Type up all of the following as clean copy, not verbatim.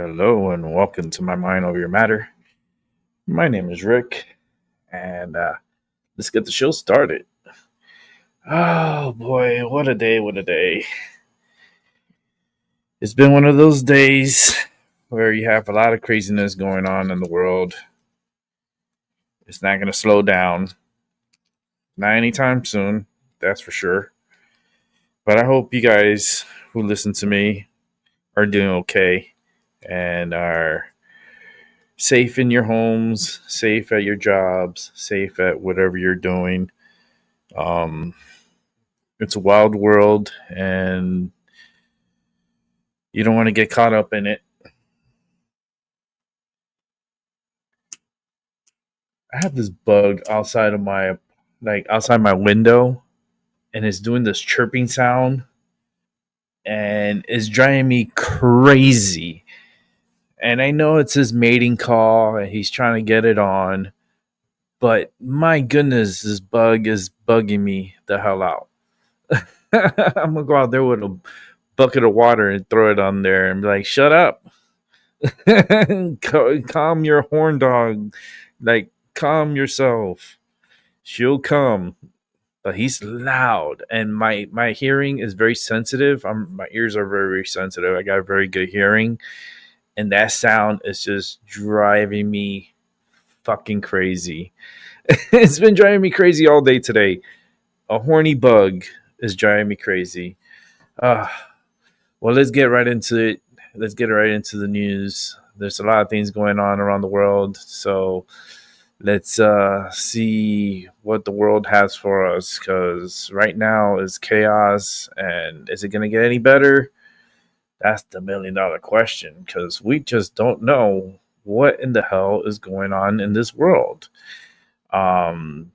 Hello and welcome to My Mind Over Your Matter. My name is Rick, and let's get the show started. Oh boy, what a day, what a day. It's been one of those days where you have a lot of craziness going on in the world. It's not going to slow down. Not anytime soon, that's for sure. But I hope you guys who listen to me are doing okay and are safe in your homes, safe at your jobs, safe at whatever you're doing. Um, it's a wild world, and you don't want to get caught up in it. I have this bug outside my window, and it's doing this chirping sound, and it's driving me crazy. And I know it's his mating call, and he's trying to get it on, but my goodness, this bug is bugging me the hell out. I'm gonna go out there with a bucket of water and throw it on there and be like, "Shut up, calm your horn dog, like calm yourself. She'll come." But he's loud, and my hearing is very sensitive. My ears are very, very sensitive. I got very good hearing, and that sound is just driving me fucking crazy. It's been driving me crazy all day today. A horny bug is driving me crazy. Uh, well, let's get right into it. Let's get right into the news. There's a lot of things going on around the world. So let's see what the world has for us, because right now is chaos. And is it going to get any better? That's the $1,000,000 question, because we just don't know what in the hell is going on in this world. From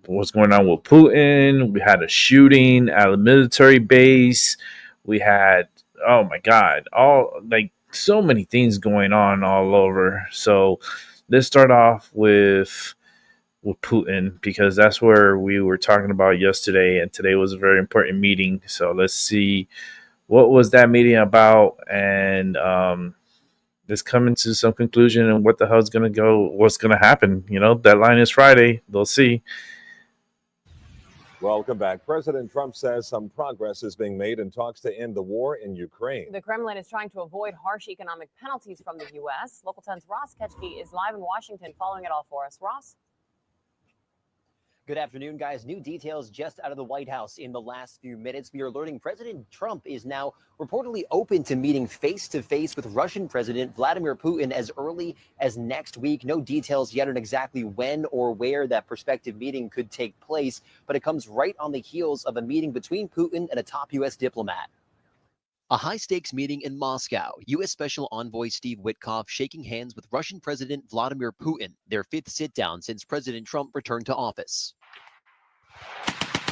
what's going on with Putin, we had a shooting at a military base. We had, oh my God, all like so many things going on all over. So let's start off with Putin, because that's where we were talking about yesterday, and today was a very important meeting. So let's see what was that meeting about, and let's come into some conclusion and what the hell's going to go, what's going to happen. Deadline is Friday. They'll see. Welcome back. President Trump says some progress is being made in talks to end the war in Ukraine. The Kremlin is trying to avoid harsh economic penalties from the U.S. Local 10's Ross Ketchke is live in Washington following it all for us. Ross? Good afternoon, guys. New details just out of the White House in the last few minutes. We are learning President Trump is now reportedly open to meeting face-to-face with Russian President Vladimir Putin as early as next week. No details yet on exactly when or where that prospective meeting could take place, but it comes right on the heels of a meeting between Putin and a top U.S. diplomat. A high-stakes meeting in Moscow. U.S. Special Envoy Steve Witkoff shaking hands with Russian President Vladimir Putin, their fifth sit-down since President Trump returned to office.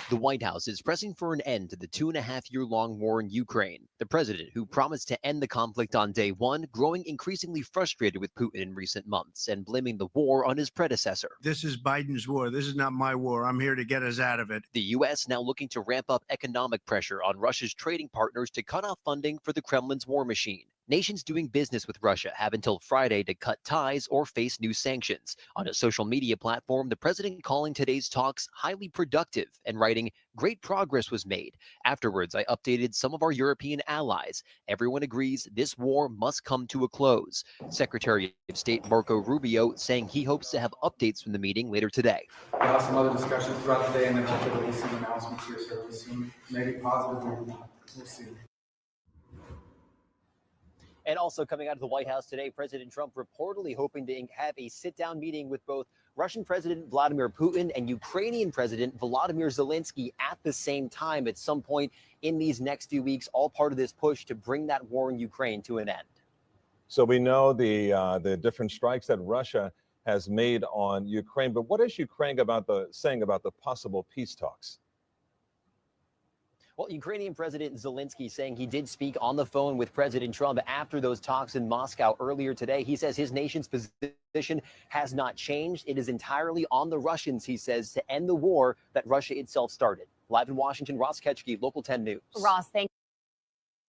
The White House is pressing for an end to the 2.5-year-long war in Ukraine. The president, who promised to end the conflict on day one, growing increasingly frustrated with Putin in recent months and blaming the war on his predecessor. This is Biden's war. This is not my war. I'm here to get us out of it. The U.S. now looking to ramp up economic pressure on Russia's trading partners to cut off funding for the Kremlin's war machine. Nations doing business with Russia have until Friday to cut ties or face new sanctions. On a social media platform, the president calling today's talks highly productive and writing, "Great progress was made. Afterwards, I updated some of our European allies. Everyone agrees this war must come to a close." Secretary of State Marco Rubio saying he hopes to have updates from the meeting later today. We'll have some other discussions throughout the day, and then hopefully there'll be some announcements here fairly soon. Maybe positive, maybe not. We'll see. And also coming out of the White House today, President Trump reportedly hoping to have a sit-down meeting with both Russian President Vladimir Putin and Ukrainian President Volodymyr Zelensky at the same time at some point in these next few weeks, all part of this push to bring that war in Ukraine to an end. So we know the different strikes that Russia has made on Ukraine, but what is Ukraine saying about the possible peace talks? Well, Ukrainian President Zelensky saying he did speak on the phone with President Trump after those talks in Moscow earlier today. He says his nation's position has not changed. It is entirely on the Russians, he says, to end the war that Russia itself started. Live in Washington, Ross Ketchke, Local 10 News. Ross, thank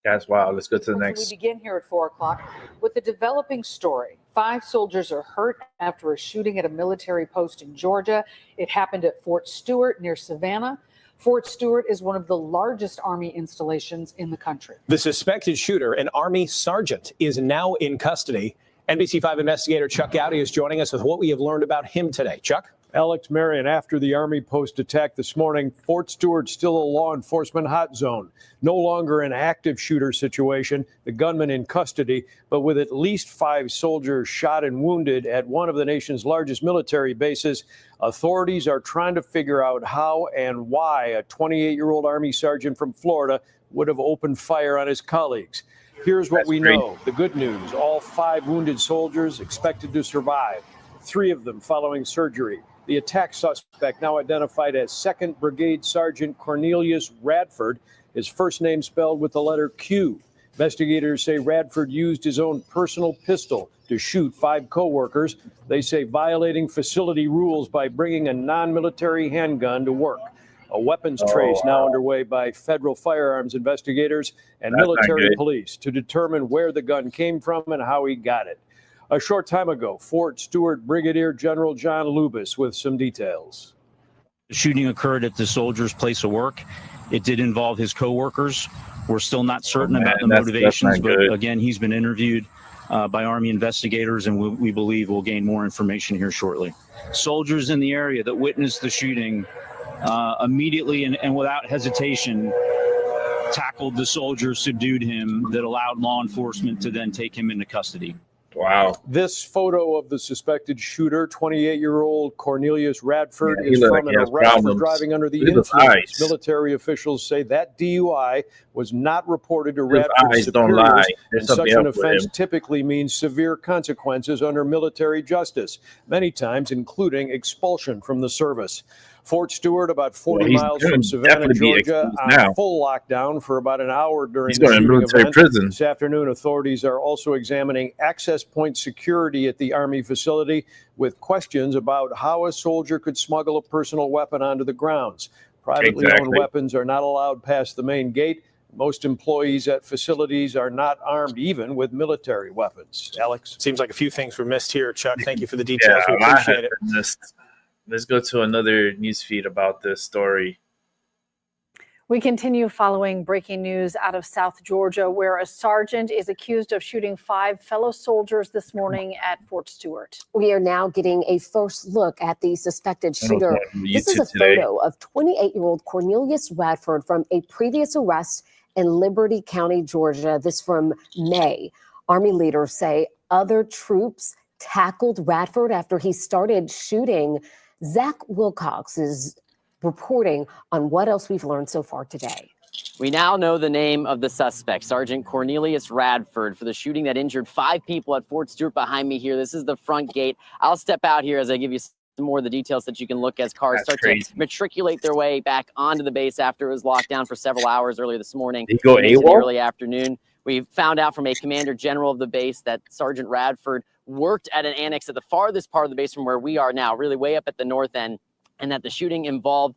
you. That's wild. Let's go to the We next. begin here at 4 o'clock with a developing story. 5 soldiers are hurt after a shooting at a military post in Georgia. It happened at Fort Stewart near Savannah. Fort Stewart is one of the largest Army installations in the country. The suspected shooter, an Army sergeant, is now in custody. NBC5 investigator Chuck Gowdy is joining us with what we have learned about him today. Chuck? Alex Marion, after the Army post attack this morning, Fort Stewart still a law enforcement hot zone. No longer an active shooter situation, the gunman in custody, but with at least 5 soldiers shot and wounded at one of the nation's largest military bases, authorities are trying to figure out how and why a 28-year-old Army sergeant from Florida would have opened fire on his colleagues. Here's what we know. The good news, all 5 wounded soldiers expected to survive, 3 of them following surgery. The attack suspect, now identified as 2nd Brigade Sergeant Cornelius Radford, his first name spelled with the letter Q. Investigators say Radford used his own personal pistol to shoot 5 co-workers. They say violating facility rules by bringing a non-military handgun to work. A weapons trace now underway by federal firearms investigators and military police to determine where the gun came from and how he got it. A short time ago, Fort Stewart Brigadier General John Lubis with some details. The shooting occurred at the soldier's place of work. It did involve his co-workers. We're still not certain about the motivations, but again, he's been interviewed by Army investigators, and we believe we'll gain more information here shortly. Soldiers in the area that witnessed the shooting immediately and without hesitation tackled the soldier, subdued him, that allowed law enforcement to then take him into custody. Wow. This photo of the suspected shooter, 28-year-old Cornelius Radford, is from an arrest for driving under the influence. Military officials say that DUI was not reported to Radford's superiors, and such an offense typically means severe consequences under military justice, many times including expulsion from the service. Fort Stewart, about 40 miles from Savannah, Georgia, on full lockdown for about an hour during the shooting event. This afternoon, authorities are also examining access point security at the Army facility with questions about how a soldier could smuggle a personal weapon onto the grounds. Privately owned weapons are not allowed past the main gate. Most employees at facilities are not armed even with military weapons. Alex? Seems like a few things were missed here, Chuck. Thank you for the details. We appreciate it. Let's go to another news feed about this story. We continue following breaking news out of South Georgia, where a sergeant is accused of shooting 5 fellow soldiers this morning at Fort Stewart. We are now getting a first look at the suspected shooter. This is a photo of 28-year-old Cornelius Radford from a previous arrest in Liberty County, Georgia. This from May. Army leaders say other troops tackled Radford after he started shooting. Zach Wilcox is reporting on what else we've learned so far today. We now know the name of the suspect, Sergeant Cornelius Radford, for the shooting that injured 5 people at Fort Stewart behind me here. This is the front gate. I'll step out here as I give you some more of the details that you can look as cars start to matriculate their way back onto the base after it was locked down for several hours earlier this morning. Did he go into the AWOL? early afternoon. We found out from a commander general of the base that Sergeant Radford worked at an annex at the farthest part of the base from where we are now, really way up at the north end, and that the shooting involved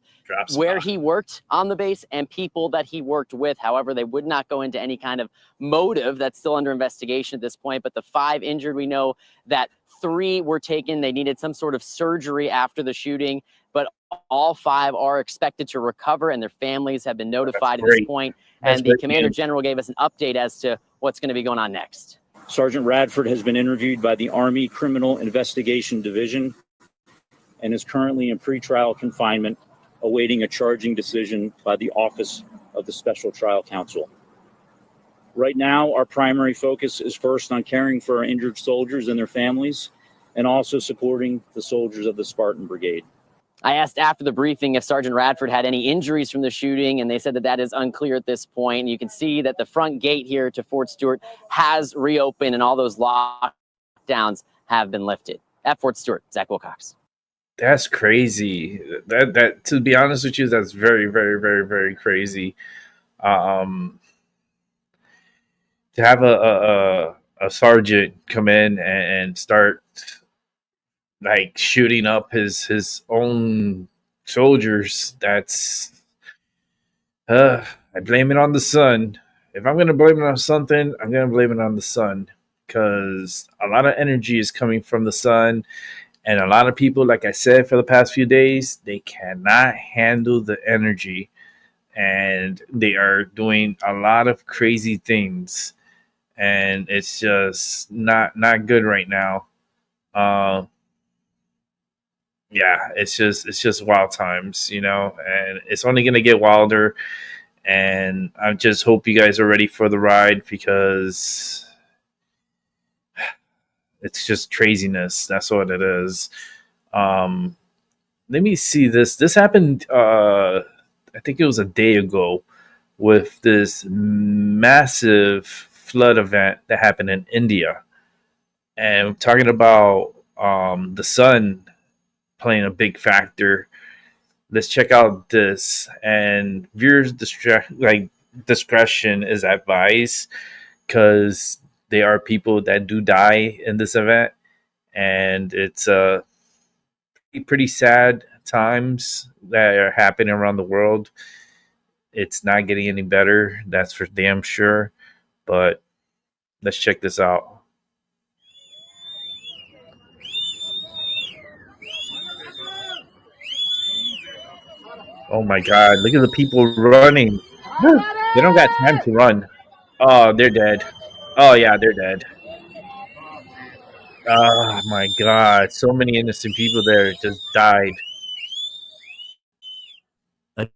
where he worked on the base and people that he worked with. However, they would not go into any kind of motive. That's still under investigation at this point. But the 5 injured, we know that 3 were taken. They needed some sort of surgery after the shooting, but all 5 are expected to recover, and their families have been notified at this point. And the commander general gave us an update as to what's going to be going on next. Sergeant Radford has been interviewed by the Army Criminal Investigation Division and is currently in pretrial confinement, awaiting a charging decision by the Office of the Special Trial Counsel. Right now, our primary focus is first on caring for our injured soldiers and their families, and also supporting the soldiers of the Spartan Brigade. I asked after the briefing if Sergeant Radford had any injuries from the shooting, and they said that is unclear at this point. You can see that the front gate here to Fort Stewart has reopened, and all those lockdowns have been lifted. At Fort Stewart, Zach Wilcox. That's crazy. That to be honest with you, that's very, very, very, very crazy. To have a sergeant come in and start like shooting up his own soldiers, that's I blame it on the sun. if I'm going to blame it on something, I'm going to blame it on the sun, because a lot of energy is coming from the sun. And a lot of people, like I said, for the past few days, they cannot handle the energy, and they are doing a lot of crazy things, and it's just not good right now. Uh, yeah, it's just wild times, and it's only gonna get wilder. And I just hope you guys are ready for the ride, because it's just craziness. That's what it is. Um, Let me see this. This happened. I think it was a day ago, with this massive flood event that happened in India, and we're talking about the sun playing a big factor. Let's check out this, and viewers discretion is advised, because there are people that do die in this event, and it's pretty sad times that are happening around the world. It's not getting any better, that's for damn sure. But let's check this out. Oh my god, look at the people running. They don't got time to run. Oh, they're dead. Oh yeah, they're dead. Oh my god, so many innocent people there just died. A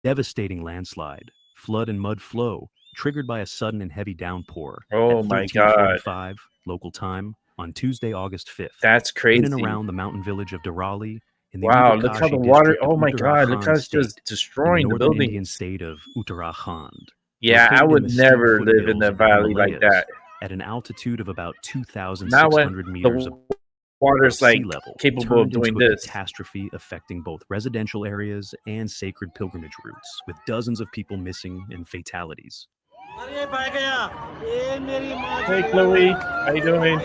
devastating landslide, flood and mud flow triggered by a sudden and heavy downpour Oh at my god. 13:45 local time on Tuesday, August 5th. That's In and crazy. around the mountain village of Darali in the Wow, look how the Uttarkashi water. district of Oh my god, look how Uttarakhand it's just state in the destroying the northern Indian buildings. state of Uttarakhand. Yeah, I Located in would the steep never live in foothills the of the valley like Himalayas that. at an altitude of about Not when 2,600 meters the water's above sea like level, capable of turned into doing a this. catastrophe affecting both residential areas and sacred pilgrimage routes, with dozens of people missing and fatalities. Hey Chloe, how you doing?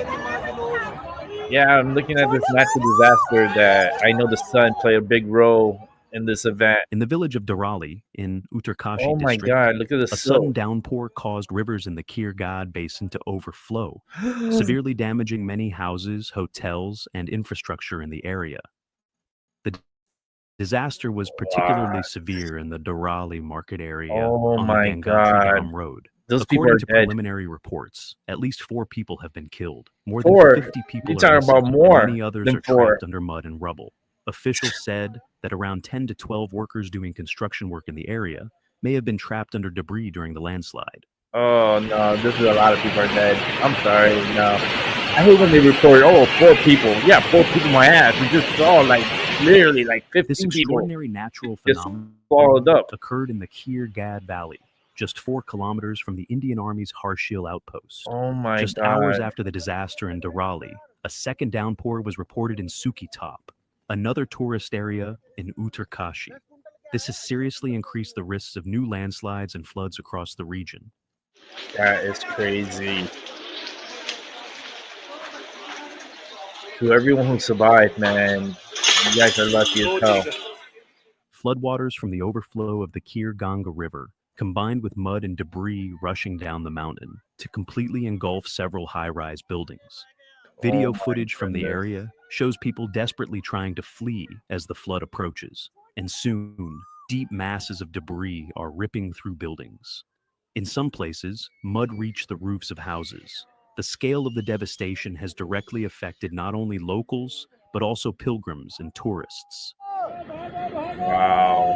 Yeah, I'm looking at this natural disaster that I know the sun played a big role in this event. In the village of Darali in Uttarkashi Oh my district, god, look at the a sudden silt. downpour caused rivers in the Kir God basin to overflow, severely damaging many houses, hotels, and infrastructure in the area. The disaster was particularly severe in the Darali market area Oh on the my Gangotri god. Dham road. Those people According are to dead. preliminary reports, at least 4 people have been killed. More 4? than 50 people You're are talking missing, about and more many others than are 4. trapped under mud and rubble. Officials said that around 10 to 12 workers doing construction work in the area may have been trapped under debris during the landslide. Oh no, this is a lot of people are dead. I'm sorry, no. I hate when they record, 4 people. Yeah, 4 people my ass. We just saw literally 15 This people extraordinary natural just phenomenon swallowed up. occurred in the Kir God Valley, just 4 kilometers from the Indian Army's Harshil outpost. Oh my Just god. hours after the disaster in Darali, a second downpour was reported in Suki Top, another tourist area in Uttarkashi. This has seriously increased the risks of new landslides and floods across the region. That is crazy. To everyone who survived, man, you guys are lucky as hell. Floodwaters from the overflow of the Kir Ganga River, combined with mud and debris rushing down the mountain to completely engulf several high-rise buildings. Video footage from the area shows people desperately trying to flee as the flood approaches, and soon, deep masses of debris are ripping through buildings. In some places, mud reached the roofs of houses. The scale of the devastation has directly affected not only locals, but also pilgrims and tourists. Wow.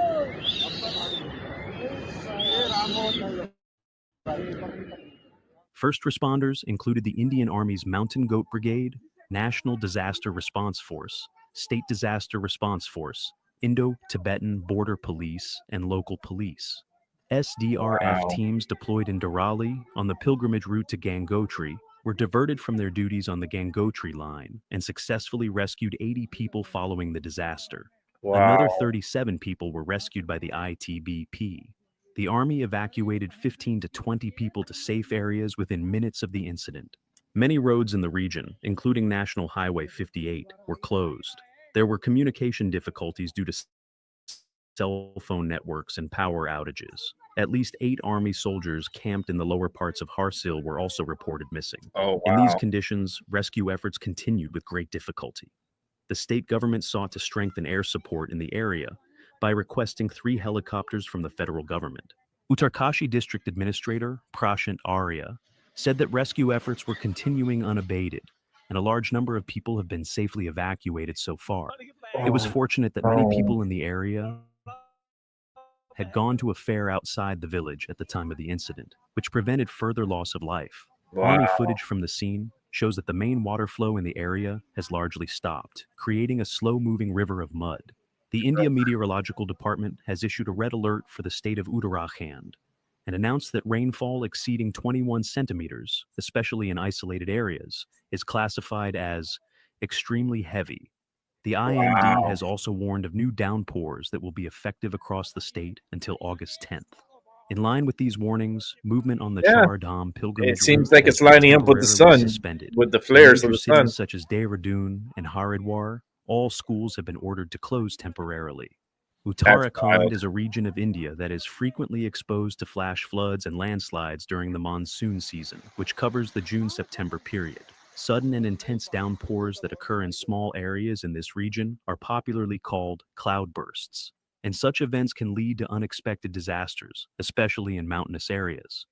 First responders included the Indian Army's Mountain Goat Brigade, National Disaster Response Force, State Disaster Response Force, Indo-Tibetan Border Police, and local police. SDRF teams deployed in Darali on the pilgrimage route to Gangotri were diverted from their duties on the Gangotri line and successfully rescued 80 people following the disaster. Another 37 people were rescued by the ITBP. The Army evacuated 15 to 20 people to safe areas within minutes of the incident. Many roads in the region, including National Highway 58, were closed. There were communication difficulties due to cell phone networks and power outages. At least 8 Army soldiers camped in the lower parts of Harsil were also reported missing. Oh, wow. In these conditions, rescue efforts continued with great difficulty. The state government sought to strengthen air support in the area by requesting 3 helicopters from the federal government. Uttarkashi District Administrator Prashant Arya said that rescue efforts were continuing unabated, and a large number of people have been safely evacuated so far. It was fortunate that many people in the area had gone to a fair outside the village at the time of the incident, which prevented further loss of life. Wow. Army footage from the scene shows that the main water flow in the area has largely stopped, creating a slow-moving river of mud. The India Meteorological Department has issued a red alert for the state of Uttarakhand and announced that rainfall exceeding 21 centimeters, especially in isolated areas, is classified as extremely heavy. The IMD has also warned of new downpours that will be effective across the state until August 10th. In line with these warnings, movement on the Char Dham pilgrimage It seems route like has it's been lining up with the temporarily sun, suspended. with the In flares of major the sun. cities such as Dehradun and Haridwar, all schools have been ordered to close temporarily. Uttarakhand is a region of India that is frequently exposed to flash floods and landslides during the monsoon season, which covers the June-September period. Sudden and intense downpours that occur in small areas in this region are popularly called cloudbursts, and such events can lead to unexpected disasters, especially in mountainous areas.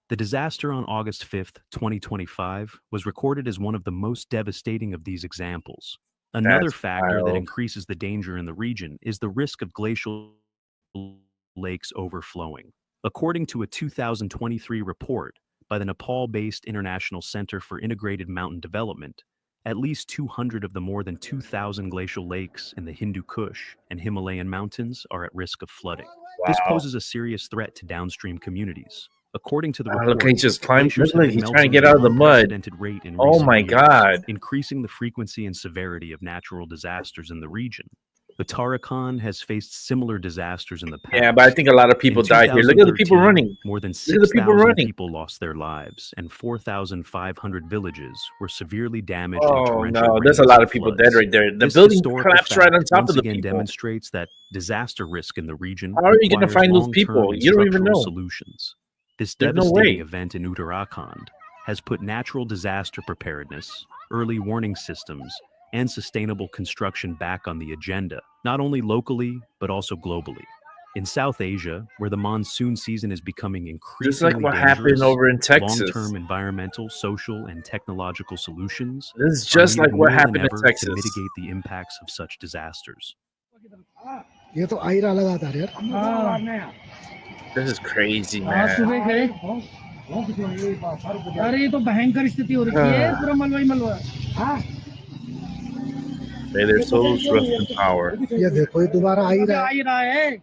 The disaster on August 5th, 2025, was recorded as one of the most devastating of these examples. Another factor that increases the danger in the region is the risk of glacial lakes overflowing. According to a 2023 report by the Nepal-based International Center for Integrated Mountain Development, at least 200 of the more than 2,000 glacial lakes in the Hindu Kush and Himalayan mountains are at risk of flooding. This poses a serious threat to downstream communities. According to the report, Look, he just climbed. glaciers have Look, been he's trying to melting get at out an of the mud. unprecedented rate in Oh recent my years, God. increasing the frequency and severity of natural disasters in the region. Uttarakhand has faced similar disasters in the past. Yeah, but I think a lot of people In died here. Look at the people 2013, running. More than Look at the people 6,000 running. people lost their lives, and 4,500 villages were severely damaged in Oh torrential no, there's a rains lot and of people floods. dead right there. The This building historical collapsed right on fact top once of the again people. demonstrates that disaster risk in the region How are you going to requires find those long-term people? and You don't even structural know. solutions. This There's no devastating way. event in Uttarakhand has put natural disaster preparedness, early warning systems, and sustainable construction back on the agenda, not only locally, but also globally. In South Asia, where the monsoon season is becoming Just like increasingly what dangerous, happened over in Texas. long-term environmental, social, and technological solutions This is are just needed like what more than happened in ever Texas. to mitigate the impacts of such disasters. ये तो आयरा लगातार यार This is crazy, man. अरे ये तो भयंकर स्थिति हो रखी है पूरा मलबा ही मलबा May their souls rest in power. ये देखो ये दोबारा आ रहा है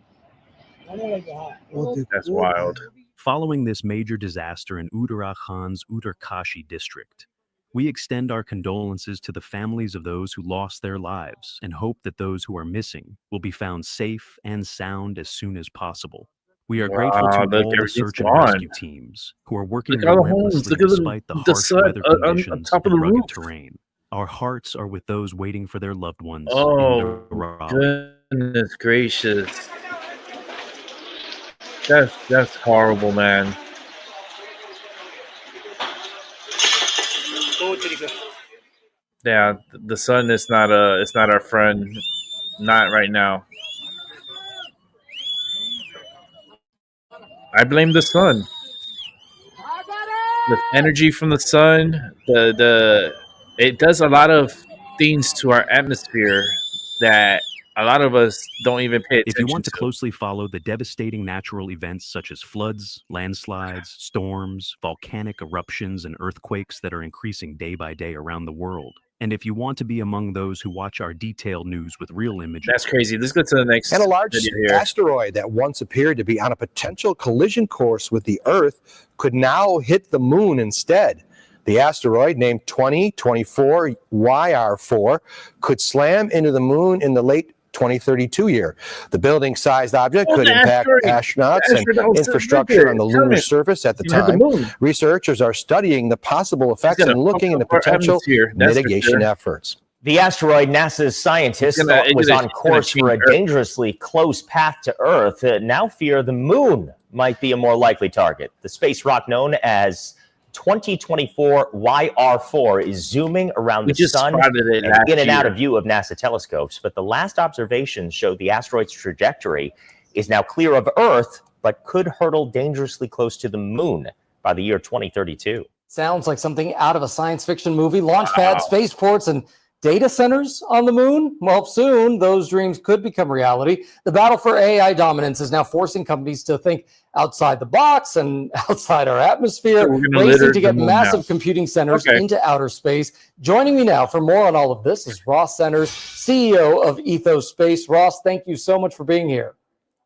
That's wild. Following this major disaster in Uttarakhand's Uttarkashi district, we extend our condolences to the families of those who lost their lives and hope that those who are missing will be found safe and sound as soon as possible. We are grateful to Wow, look, all the everything's search and gone. rescue teams who are working Look at all the homes. relentlessly Look at despite the the harsh sun weather on conditions top of and the rugged roof. terrain. Our hearts are with those waiting for their loved ones in Oh, Raleigh. goodness gracious. That's horrible, man. Yeah, the sun is not it's not our friend. Not right now. I blame the sun. The energy from the sun, it does a lot of things to our atmosphere that a lot of us don't even pay attention If you want to to. closely follow the devastating natural events such as floods, landslides, storms, volcanic eruptions, and earthquakes that are increasing day by day around the world, and if you want to be among those who watch our detailed news with real images. That's crazy. Let's go to the next And a large video here. asteroid that once appeared to be on a potential collision course with the Earth could now hit the moon instead. The asteroid, named 2024 YR4, could slam into the moon in the late 2032 year. The building-sized object could impact astronauts and infrastructure on the lunar surface at the time. Researchers are studying the possible effects and looking into potential mitigation efforts. The asteroid NASA's scientists thought was on course for a dangerously close path to Earth now fear the moon might be a more likely target. The space rock known as 2024 YR4 is zooming around the sun and in and out of view of NASA telescopes. But the last observations show the asteroid's trajectory is now clear of Earth, but could hurtle dangerously close to the moon by the year 2032. Sounds like something out of a science fiction movie. Launchpad, spaceports, and data centers on the moon? Well, soon those dreams could become reality. The battle for AI dominance is now forcing companies to think outside the box and outside our atmosphere, racing to get massive computing centers into outer space. Joining me now for more on all of this is Ross Centers, CEO of Ethos Space. Ross, thank you so much for being here.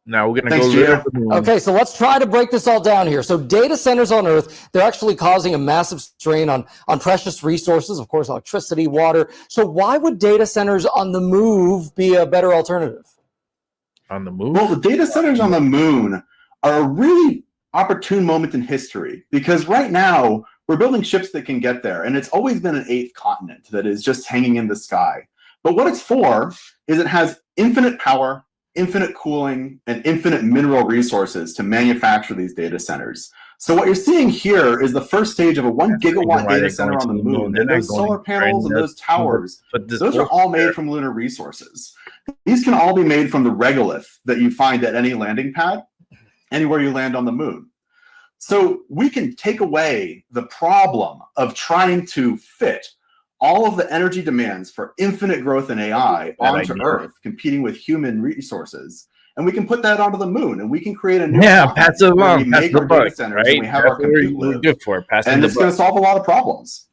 Now we're going to go litter the moon. Okay, so let's try to break this all down here. So data centers on Earth, they're actually causing a massive strain on precious resources, of course, electricity, water. So why would data centers on the move be a better alternative? On the moon? Well, the data centers on the moon are a really opportune moment in history because right now we're building ships that can get there, and it's always been an eighth continent that is just hanging in the sky. But what it's for is it has infinite power, infinite cooling, and infinite mineral resources to manufacture these data centers. So what you're seeing here is the first stage of a 1 gigawatt data center on the moon. And those solar panels and those towers, those are all made from lunar resources. These can all be made from the regolith that you find at any landing pad, anywhere you land on the moon. So we can take away the problem of trying to fit all of the energy demands for infinite growth in AI onto Earth, competing with human resources, and we can put that onto the moon, and we can create a new pass it along, we make our data centers, and we have our compute live, and it's going to solve a lot of problems.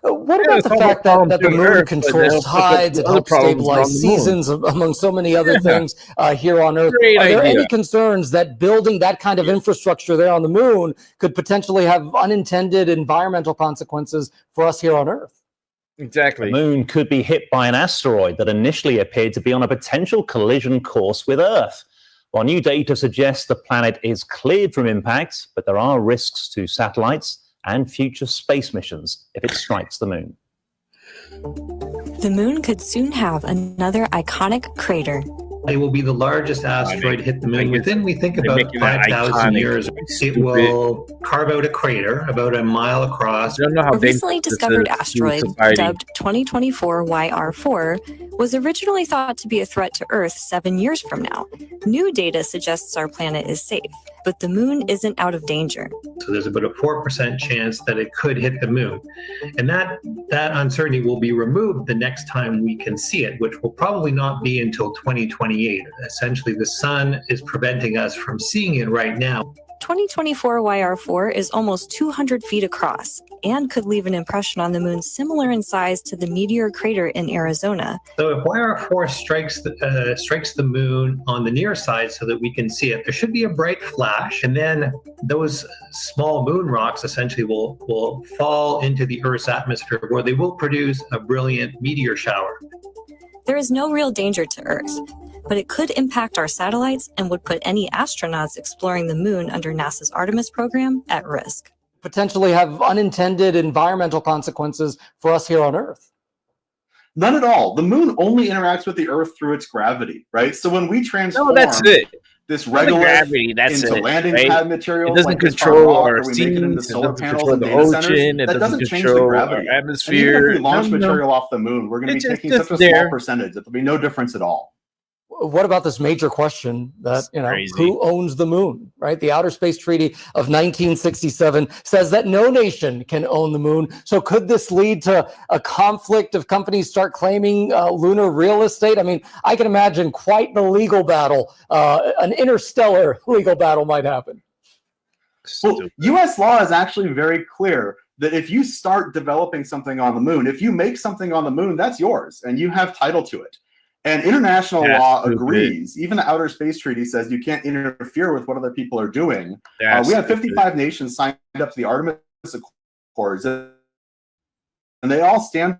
What about the fact that the moon controls tides, it helps stabilize seasons, among so many other things here on Earth? Are there any concerns that building that kind of infrastructure there on the moon could potentially have unintended environmental consequences for us here on Earth? Exactly. The moon could be hit by an asteroid that initially appeared to be on a potential collision course with Earth. While new data suggests the planet is cleared from impact, but there are risks to satellites and future space missions if it strikes the moon. The moon could soon have another iconic crater. It will be the largest asteroid hit the moon within, we think, about 5,000 years. It will carve out a crater about a mile across. A recently discovered asteroid, dubbed 2024 YR4, was originally thought to be a threat to Earth 7 years from now. New data suggests our planet is safe, but the moon isn't out of danger. So there's about a 4% chance that it could hit the moon. And that uncertainty will be removed the next time we can see it, which will probably not be until 2028. Essentially, the sun is preventing us from seeing it right now. 2024 YR4 is almost 200 feet across and could leave an impression on the moon similar in size to the meteor crater in Arizona. So if YR4 strikes the moon on the near side so that we can see it, there should be a bright flash, and then those small moon rocks essentially will fall into the Earth's atmosphere, where they will produce a brilliant meteor shower. There is no real danger to Earth, but it could impact our satellites and would put any astronauts exploring the moon under NASA's Artemis program at risk. Potentially have unintended environmental consequences for us here on Earth. None at all. The moon only interacts with the Earth through its gravity, right? So when we transform this regolith into landing pad material, it doesn't control our seas, it doesn't control the ocean, it doesn't control our atmosphere. Even if we launch material off the moon, we're going to be taking such a small percentage that there'll be no difference at all. What about this major question that, who owns the moon, right? The Outer Space Treaty of 1967 says that no nation can own the moon. So could this lead to a conflict if companies start claiming lunar real estate? I mean, I can imagine quite the legal battle, an interstellar legal battle might happen. Well, U.S. law is actually very clear that if you start developing something on the moon, if you make something on the moon, that's yours and you have title to it. And international law agrees. Even the Outer Space Treaty says you can't interfere with what other people are doing. We have 55 nations signed up to the Artemis Accords, and they all stand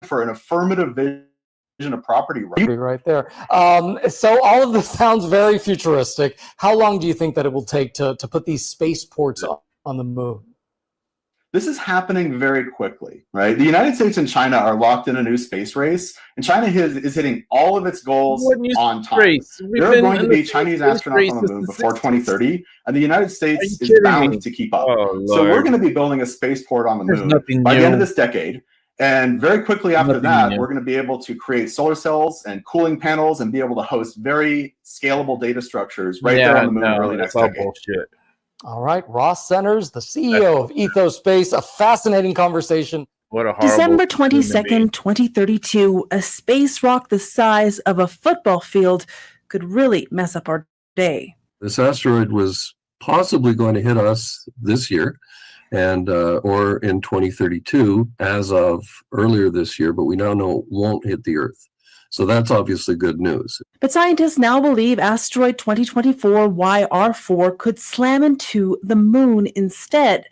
for an affirmative vision of property rights. Right there. So all of this sounds very futuristic. How long do you think that it will take to put these spaceports on the moon? This is happening very quickly, right? The United States and China are locked in a new space race, and China is hitting all of its goals on time. There are going to be Chinese astronauts on the moon before 2030, and the United States is bound to keep up. So we're going to be building a spaceport on the moon by the end of this decade. And very quickly after that, we're going to be able to create solar cells and cooling panels and be able to host very scalable data structures right there on the moon early next decade. Bullshit. All right, Ross Centers, the CEO of Ethos Space, a fascinating conversation. What a December 22nd, 2032, a space rock the size of a football field could really mess up our day. This asteroid was possibly going to hit us this year and or in 2032 as of earlier this year, but we now know it won't hit the Earth. So that's obviously good news. But scientists now believe asteroid 2024 YR4 could slam into the moon instead.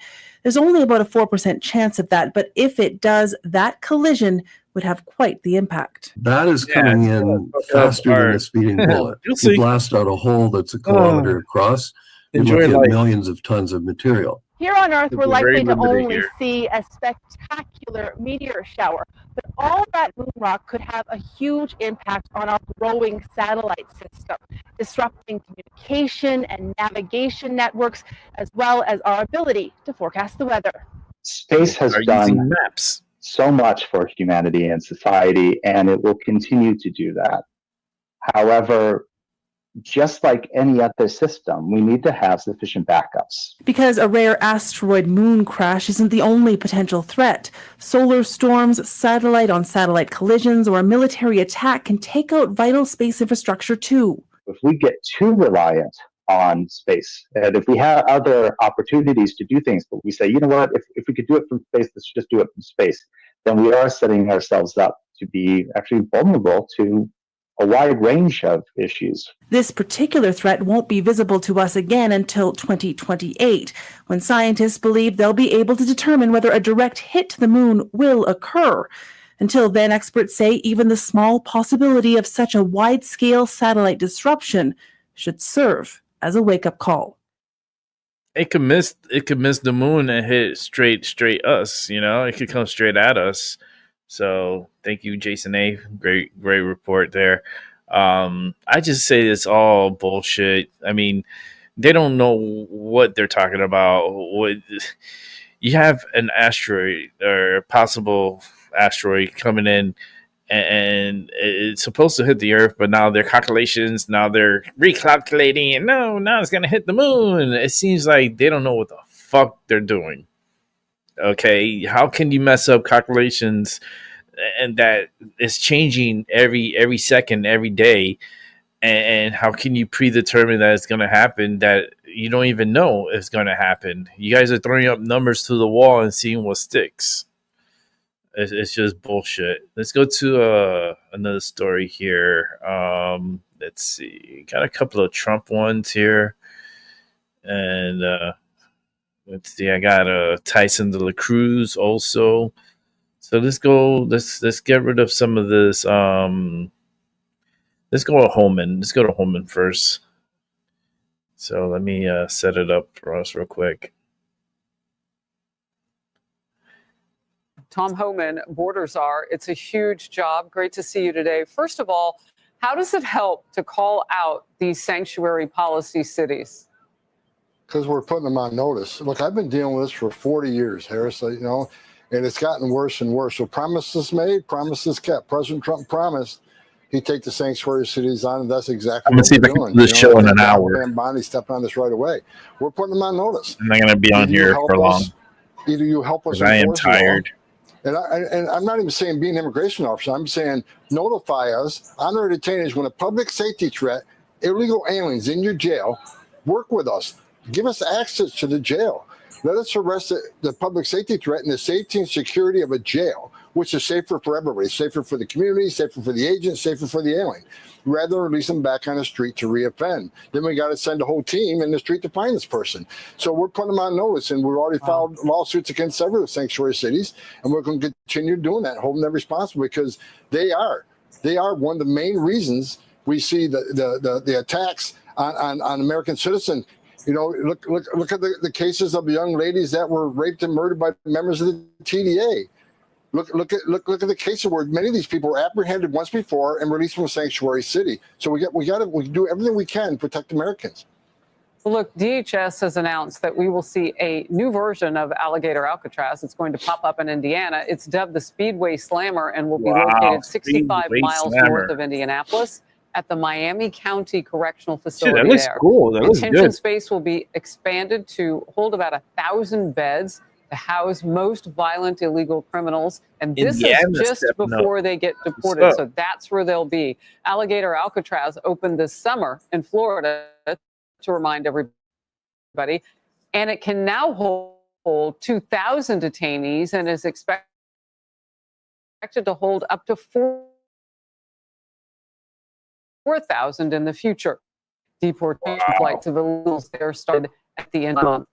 There's only about a 4% chance of that, but if it does, that collision would have quite the impact. That is coming in faster than a speeding bullet. You blast out a hole that's a kilometer across, you're looking at millions of tons of material. Here on Earth, we're likely to only see a spectacular meteor shower, but all that moon rock could have a huge impact on our growing satellite system, disrupting communication and navigation networks, as well as our ability to forecast the weather. Space has done so much for humanity and society, and it will continue to do that. However, just like any other system, we need to have sufficient backups. Because a rare asteroid moon crash isn't the only potential threat. Solar storms, satellite-on-satellite collisions, or a military attack can take out vital space infrastructure too. If we get too reliant on space, and if we have other opportunities to do things, but we say, you know what, if we could do it from space, let's just do it from space, then we are setting ourselves up to be actually vulnerable to a wide range of issues. This particular threat won't be visible to us again until 2028, when scientists believe they'll be able to determine whether a direct hit to the moon will occur. Until then, experts say even the small possibility of such a wide-scale satellite disruption should serve as a wake-up call. It could miss the moon and hit straight us, you know? It could come straight at us. So thank you, Jason A. Great report there. I just say it's all bullshit. I mean, they don't know what they're talking about. You have an asteroid or a possible asteroid coming in, and it's supposed to hit the Earth, but now their calculations, now they're recalculating, and now it's going to hit the moon. It seems like they don't know what the fuck they're doing. Okay, how can you mess up calculations and that is changing every second, every day? And how can you predetermine that it's going to happen that you don't even know it's going to happen? You guys are throwing up numbers to the wall and seeing what sticks. It's just bullshit. Let's go to another story here. Let's see. Got a couple of Trump ones here. And let's see. I got Tyson de la Cruz also. So let's go. Let's get rid of some of this. Let's go to Holman. Let's go to Holman first. So let me set it up for us real quick. Tom Homan, border czar. It's a huge job. Great to see you today. First of all, how does it help to call out these sanctuary policy cities? Because we're putting them on notice. Look, I've been dealing with this for 40 years, Harris, you know, and it's gotten worse and worse. So promises made, promises kept. President Trump promised he'd take the sanctuary cities on, and that's exactly what we're doing. This show in an hour. Bonnie stepped on this right away. We're putting them on notice. I'm not going to be on here for long. Either you help us, I am tired. And I'm not even saying be an immigration officer. I'm saying notify us, honor detainees when a public safety threat, illegal aliens in your jail, work with us. Give us access to the jail. Let us arrest the public safety threat and the safety and security of a jail, which is safer for everybody, safer for the community, safer for the agent, safer for the alien, rather than release them back on the street to reoffend. Then we got to send a whole team in the street to find this person. So we're putting them on notice, and we've already filed lawsuits against several sanctuary cities, and we're going to continue doing that, holding them responsible, because they are one of the main reasons we see the attacks on American citizens You know, look at the cases of the young ladies that were raped and murdered by members of the TDA. Look at the cases where many of these people were apprehended once before and released from a sanctuary city. So we do everything we can to protect Americans. Well, look, DHS has announced that we will see a new version of Alligator Alcatraz. It's going to pop up in Indiana. It's dubbed the Speedway Slammer and will be located 65 miles north of Indianapolis at the Miami County Correctional Facility. That looks there. cool. That looks Detention good. space will be expanded to hold about 1,000 beds to house most violent illegal criminals. And this Indiana is just stepping up. before they get deported. What's up? So that's where they'll be. Alligator Alcatraz opened this summer in Florida, to remind everybody, and it can now hold 2,000 detainees and is expected to hold up to 4,000 in the future. Deportation flights of illegals there started at the end of the month.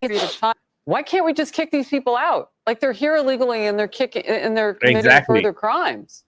Period of time. Why can't we just kick these people out? Like, they're here illegally and they're committing further crimes.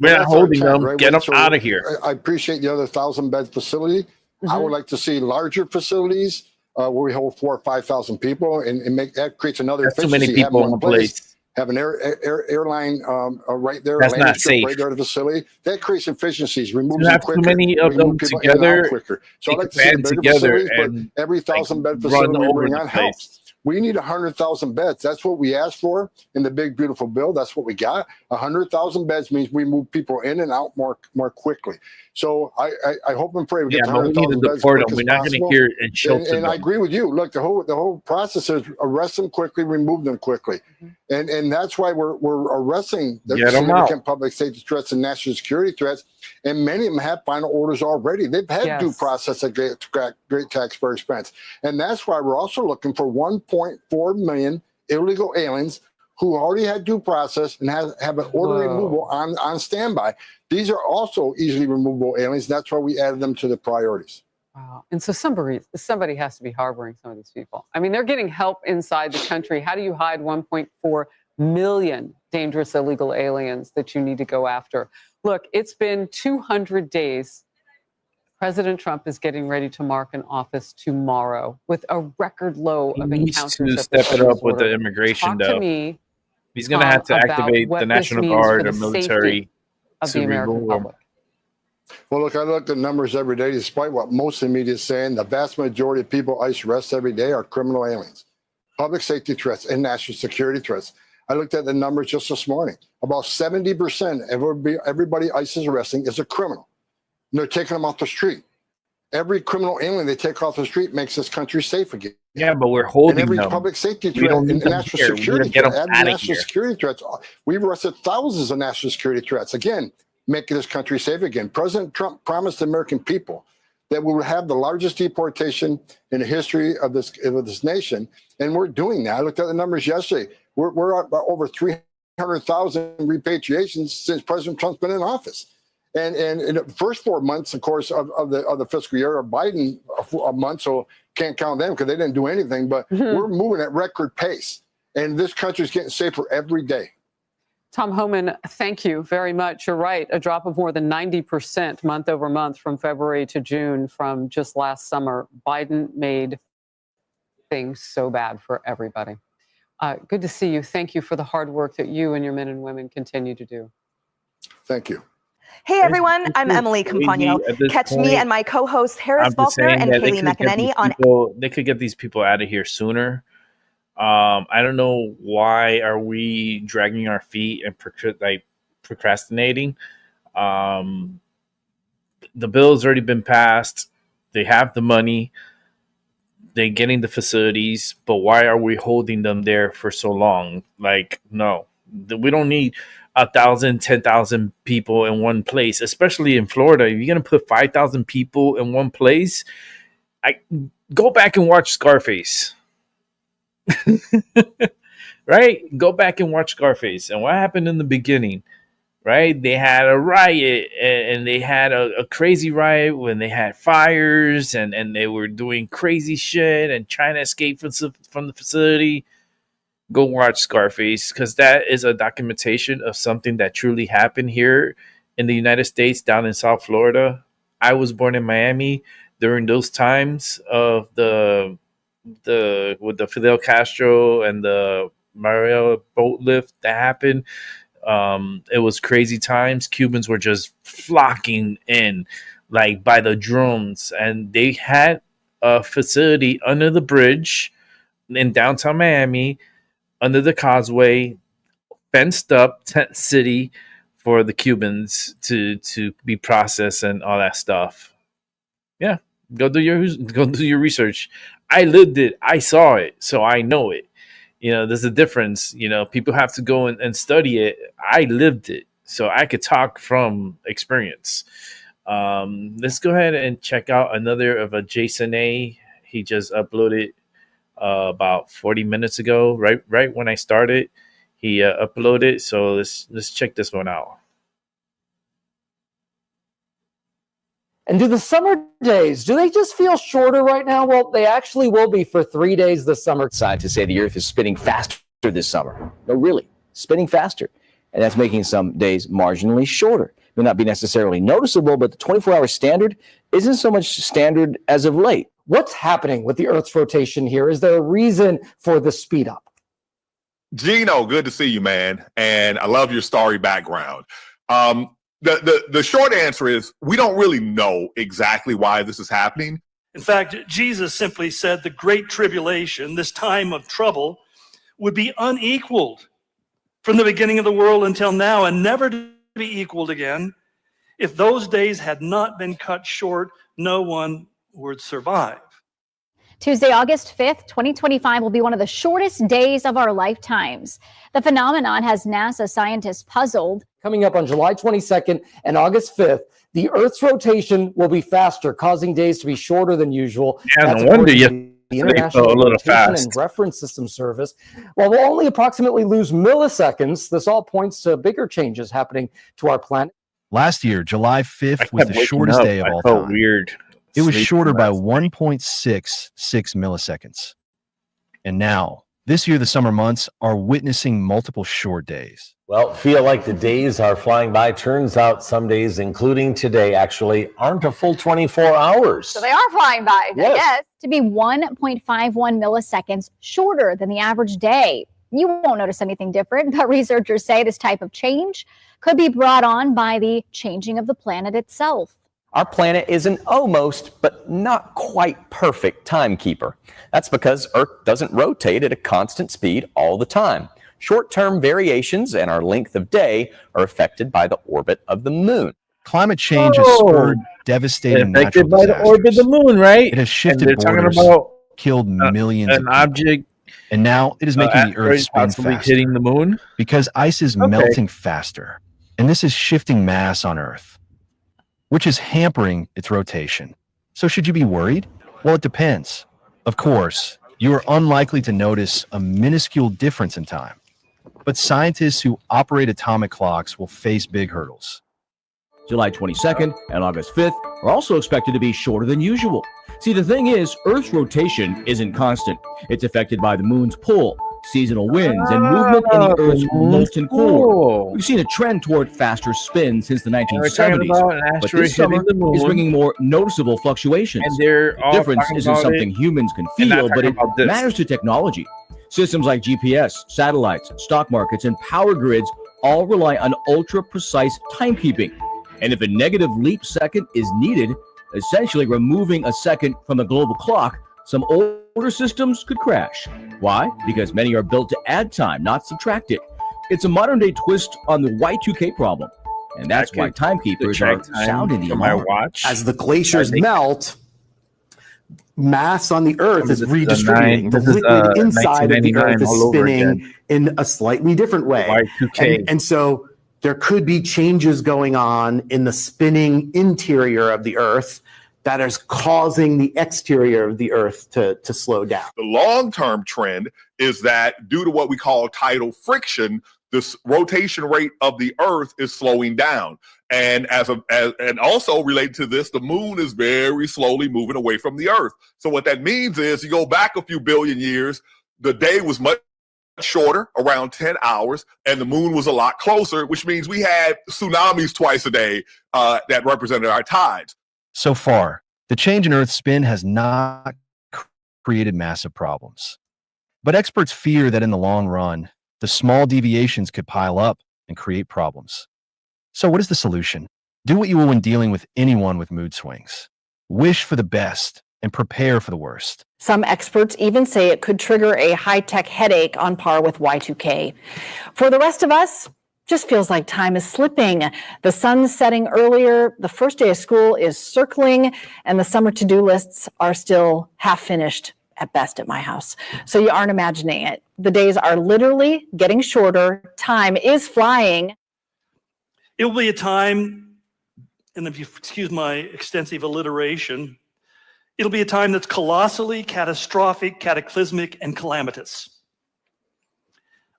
We're not holding them. Right? Get them So out of here. I appreciate the other 1,000-bed facility. I would like to see larger facilities where we hold 4,000 or 5,000 people, and make that creates another That's too efficiency. many people Have in one a place. Have an airline right there. That's landing not strip safe. right there at the facility. That creates efficiencies. Removes You them have too quicker. many of them remove people in and out together, quicker. So they I'd like to can see the band bigger together facilities, but every 1,000-bed facility run we over bring the on place. helps. We need 100,000 beds. That's what we asked for in the big, beautiful bill. That's what we got. 100,000 beds means we move people in and out more quickly. So I hope and pray we get to but we need to 100,000 beds deport quick them. as We're not going to possible. hear and shelter And I them. agree with you. Look, the whole process is arrest them quickly, remove them quickly, and that's why we're arresting the Get 'em significant out. public safety threats and national security threats, and many of them have final orders already. They've had due process at great taxpayer expense, and that's why we're also looking for 1.4 million illegal aliens who already had due process and have an order removal on standby. These are also easily removable aliens. That's why we added them to the priorities. Wow. And so somebody has to be harboring some of these people. I mean, they're getting help inside the country. How do you hide 1.4 million dangerous illegal aliens that you need to go after? Look, it's been 200 days. President Trump is getting ready to mark an office tomorrow with a record low of He needs encounters to at the step it southern up with the border. immigration, Talk though. to me, He's going to have to about activate what the this National means for Guard the or military safety of to the American remove them. public. Well, look, I look at the numbers every day. Despite what most of the media is saying, the vast majority of people ICE arrests every day are criminal aliens, public safety threats, and national security threats. I looked at the numbers just this morning. About 70% of everybody ICE is arresting is a criminal. And they're taking them off the street. Every criminal alien they take off the street makes this country safe again. Yeah, but we're And holding every them. public safety We threat don't and need them national here. We need security to get them threat, add out of national here. security threats. We've arrested thousands of national security threats. Again, making this country safe again. President Trump promised the American people that we would have the largest deportation in the history of this nation, and we're doing that. I looked at the numbers yesterday. We're at over 300,000 repatriations since President Trump's been in office. And in the first 4 months, of course, of the fiscal year, of Biden a month, so can't count them because they didn't do anything. But we're moving at record pace, and this country's getting safer every day. Tom Homan, thank you very much. You're right. A drop of more than 90% month over month from February to June from just last summer. Biden made things so bad for everybody. Good to see you. Thank you for the hard work that you and your men and women continue to do. Thank you. Hey everyone, I'm Emily Campagno. Catch me and my co-hosts Harris Faulkner and Kaylee McEnany on. They could get these people out of here sooner. I don't know why are we dragging our feet and procrastinating. The bill's already been passed. They have the money. They're getting the facilities, but why are we holding them there for so long? Like, no, we don't need 1,000, 10,000 people in one place, especially in Florida. If you're going to put 5,000 people in one place, go back and watch Scarface. Right? Go back and watch Scarface. And what happened in the beginning? Right? They had a riot, and they had a crazy riot when they had fires, and they were doing crazy shit and trying to escape from the facility. Go watch Scarface, because that is a documentation of something that truly happened here in the United States, down in South Florida. I was born in Miami. during those times of the with the Fidel Castro and the Maria boat lift that happened. It was crazy times. Cubans were just flocking in like by the drones, and they had a facility under the bridge in downtown Miami, under the causeway, fenced up tent city for the Cubans to be processed and all that stuff. Yeah, go do your research. I lived it. I saw it, so I know it. There's a difference. People have to go and study it. I lived it, so I could talk from experience. Let's go ahead and check out another of a Jason A. He just uploaded about 40 minutes ago, right when I started. He uploaded. So let's check this one out. And do the summer days, do they just feel shorter right now? Well, they actually will be for 3 days this summer. Scientists say the Earth is spinning faster this summer. No, really, spinning faster. And that's making some days marginally shorter. It may not be necessarily noticeable, but the 24-hour standard isn't so much standard as of late. What's happening with the Earth's rotation here? Is there a reason for the speed up? Gino, good to see you, man. And I love your starry background. The short answer is we don't really know exactly why this is happening. In fact, Jesus simply said the great tribulation, this time of trouble, would be unequaled from the beginning of the world until now and never to be equaled again. If those days had not been cut short, no one would survive. Tuesday, August 5th, 2025 will be one of the shortest days of our lifetimes. The phenomenon has NASA scientists puzzled. Coming up on July 22nd and August 5th, the Earth's rotation will be faster, causing days to be shorter than usual. Yeah, no wonder the International a little Rotation fast. and Reference System Service. While we'll only approximately lose milliseconds, this all points to bigger changes happening to our planet. Last year, July 5th was the shortest day of all time. Weird. It was Sleep shorter by last 1.66 milliseconds. And now, this year, the summer months are witnessing multiple short days. Well, feel like the days are flying by. Turns out some days, including today, actually aren't a full 24 hours. So they are flying by, Yes. I guess. To be 1.51 milliseconds shorter than the average day. You won't notice anything different, but researchers say this type of change could be brought on by the changing of the planet itself. Our planet is an almost, but not quite perfect timekeeper. That's because Earth doesn't rotate at a constant speed all the time. Short-term variations in our length of day are affected by the orbit of the moon. Climate change has spurred devastating natural Affected by the disasters. orbit of the moon, right? It has shifted they're talking borders, about killed millions of an people. object, and now it is making the Earth asteroid spin possibly faster. hitting the moon Because ice is Okay. melting faster, and this is shifting mass on Earth, which is hampering its rotation. So should you be worried? Well, it depends. Of course, you are unlikely to notice a minuscule difference in time, but scientists who operate atomic clocks will face big hurdles. July 22nd and August 5th are also expected to be shorter than usual. See, the thing is, Earth's rotation isn't constant. It's affected by the moon's pull, seasonal winds, and movement in the Earth's molten core. We've seen a trend toward faster spin since the 1970s, about an but asteroid this summer hitting the moon. is bringing more noticeable fluctuations. And they're The all difference talking isn't about something it humans can and not feel, but talking it about this. matters to technology. Systems like GPS, satellites, stock markets, and power grids all rely on ultra-precise timekeeping. And if a negative leap second is needed, essentially removing a second from the global clock, some older systems could crash. Why? Because many are built to add time, not subtract it. It's a modern-day twist on the Y2K problem. And that's why timekeepers are sounding the alarm. As the glaciers melt, mass on the Earth is redistributing. The this is, liquid inside of the 1999 Earth is all over spinning again. in a slightly different way. Y2K. And so there could be changes going on in the spinning interior of the Earth that is causing the exterior of the Earth to slow down. The long-term trend is that due to what we call tidal friction, this rotation rate of the Earth is slowing down. And and also related to this, the moon is very slowly moving away from the Earth. So what that means is you go back a few billion years, the day was much shorter, around 10 hours, and the moon was a lot closer, which means we had tsunamis twice a day that represented our tides. So far, The change in Earth's spin has not created massive problems. But experts fear that in the long run, the small deviations could pile up and create problems. So what is the solution? Do what you will when dealing with anyone with mood swings. Wish for the best and prepare for the worst. Some experts even say it could trigger a high-tech headache on par with Y2K. For the rest of us, just feels like time is slipping. The sun's setting earlier, the first day of school is circling, and the summer to-do lists are still half finished at best at my house. So you aren't imagining it. The days are literally getting shorter. Time is flying. It will be a time, and if you excuse my extensive alliteration, it'll be a time that's colossally catastrophic, cataclysmic, and calamitous.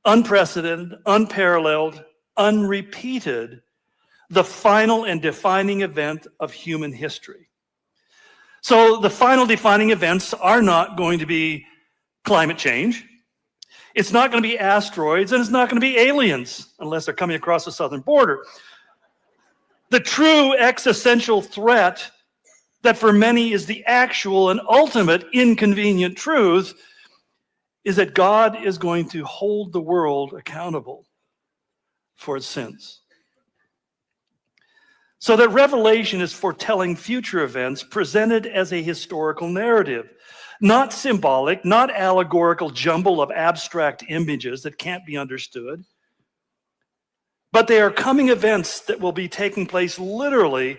Unprecedented, unparalleled, unrepeated, the final and defining event of human history. So the final defining events are not going to be climate change. It's not going to be asteroids, and it's not going to be aliens, unless they're coming across the southern border. The true existential threat that for many is the actual and ultimate inconvenient truth is that God is going to hold the world accountable for its sins. So that Revelation is foretelling future events presented as a historical narrative, not symbolic, not allegorical jumble of abstract images that can't be understood, but they are coming events that will be taking place literally,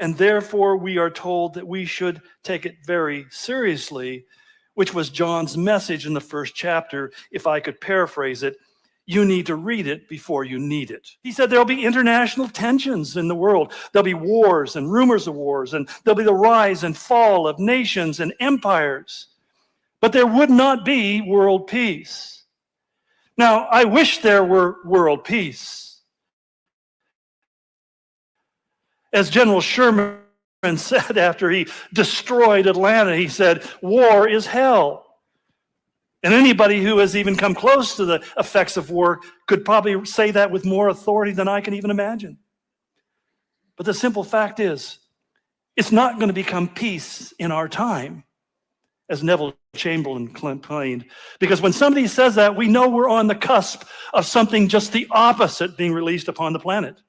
and therefore we are told that we should take it very seriously, which was John's message in the first chapter. If I could paraphrase it, you need to read it before you need it. He said there'll be international tensions in the world. There'll be wars and rumors of wars, and there'll be the rise and fall of nations and empires. But there would not be world peace. Now, I wish there were world peace. As General Sherman said after he destroyed Atlanta, he said, war is hell. And anybody who has even come close to the effects of war could probably say that with more authority than I can even imagine. But the simple fact is, it's not going to become peace in our time, as Neville Chamberlain complained. Because when somebody says that, we know we're on the cusp of something just the opposite being released upon the planet.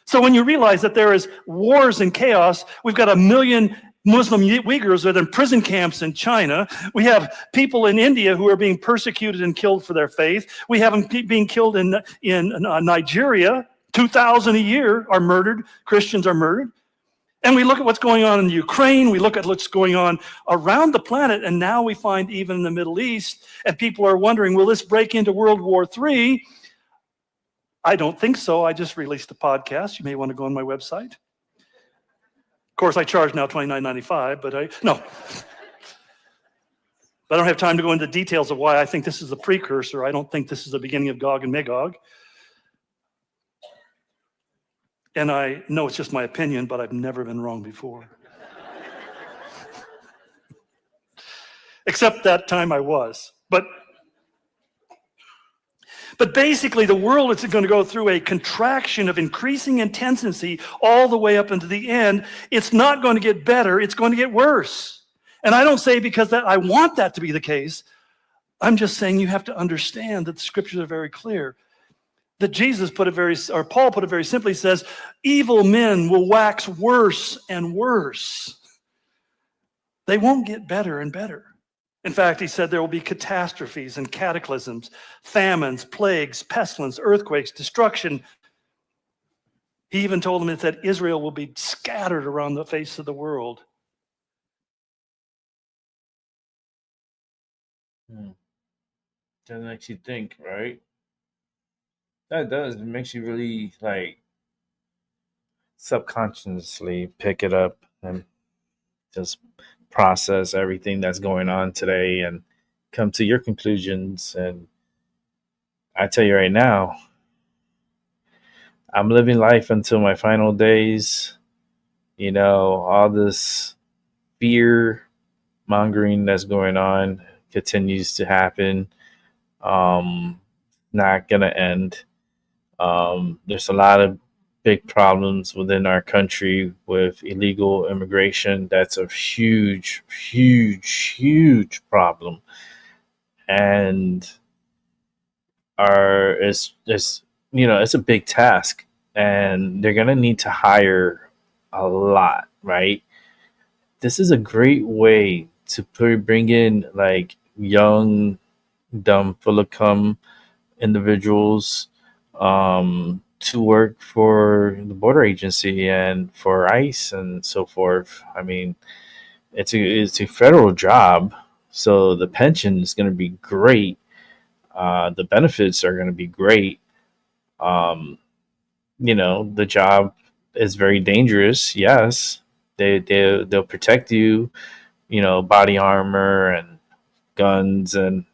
So when you realize that there is wars and chaos, we've got 1 million Muslim Uyghurs that are in prison camps in China. We have people in India who are being persecuted and killed for their faith. We have them being killed in Nigeria. 2,000 a year are murdered. Christians are murdered. And we look at what's going on in Ukraine. We look at what's going on around the planet. And now we find even in the Middle East, and people are wondering, will this break into World War III? I don't think so. I just released a podcast. You may want to go on my website. Of course, I charge now $29.95, but I don't have time to go into details of why I think this is the precursor. I don't think this is the beginning of Gog and Magog. And I know it's just my opinion, but I've never been wrong before. Except that time I was. But basically, the world is going to go through a contraction of increasing intensity all the way up into the end. It's not going to get better. It's going to get worse. And I don't say because that I want that to be the case. I'm just saying you have to understand that the scriptures are very clear. That Paul put it very simply, says, evil men will wax worse and worse. They won't get better and better. In fact, he said there will be catastrophes and cataclysms, famines, plagues, pestilence, earthquakes, destruction. He even told them that Israel will be scattered around the face of the world. That makes you think, right? That does. It makes you really subconsciously pick it up and just process everything that's going on today and come to your conclusions. And I tell you right now, I'm living life until my final days. You know, all this fear mongering that's going on continues to happen. Not gonna end. There's a lot of big problems within our country with illegal immigration. That's a huge, huge, huge problem. And it's it's a big task, and they're gonna need to hire a lot, right? This is a great way to bring in like young, dumb, full of cum individuals to work for the border agency and for ICE and so forth. I mean, it's a federal job, so the pension is going to be great. The benefits are going to be great. Um, the job is very dangerous. Yes, they'll protect you. Body armor and guns and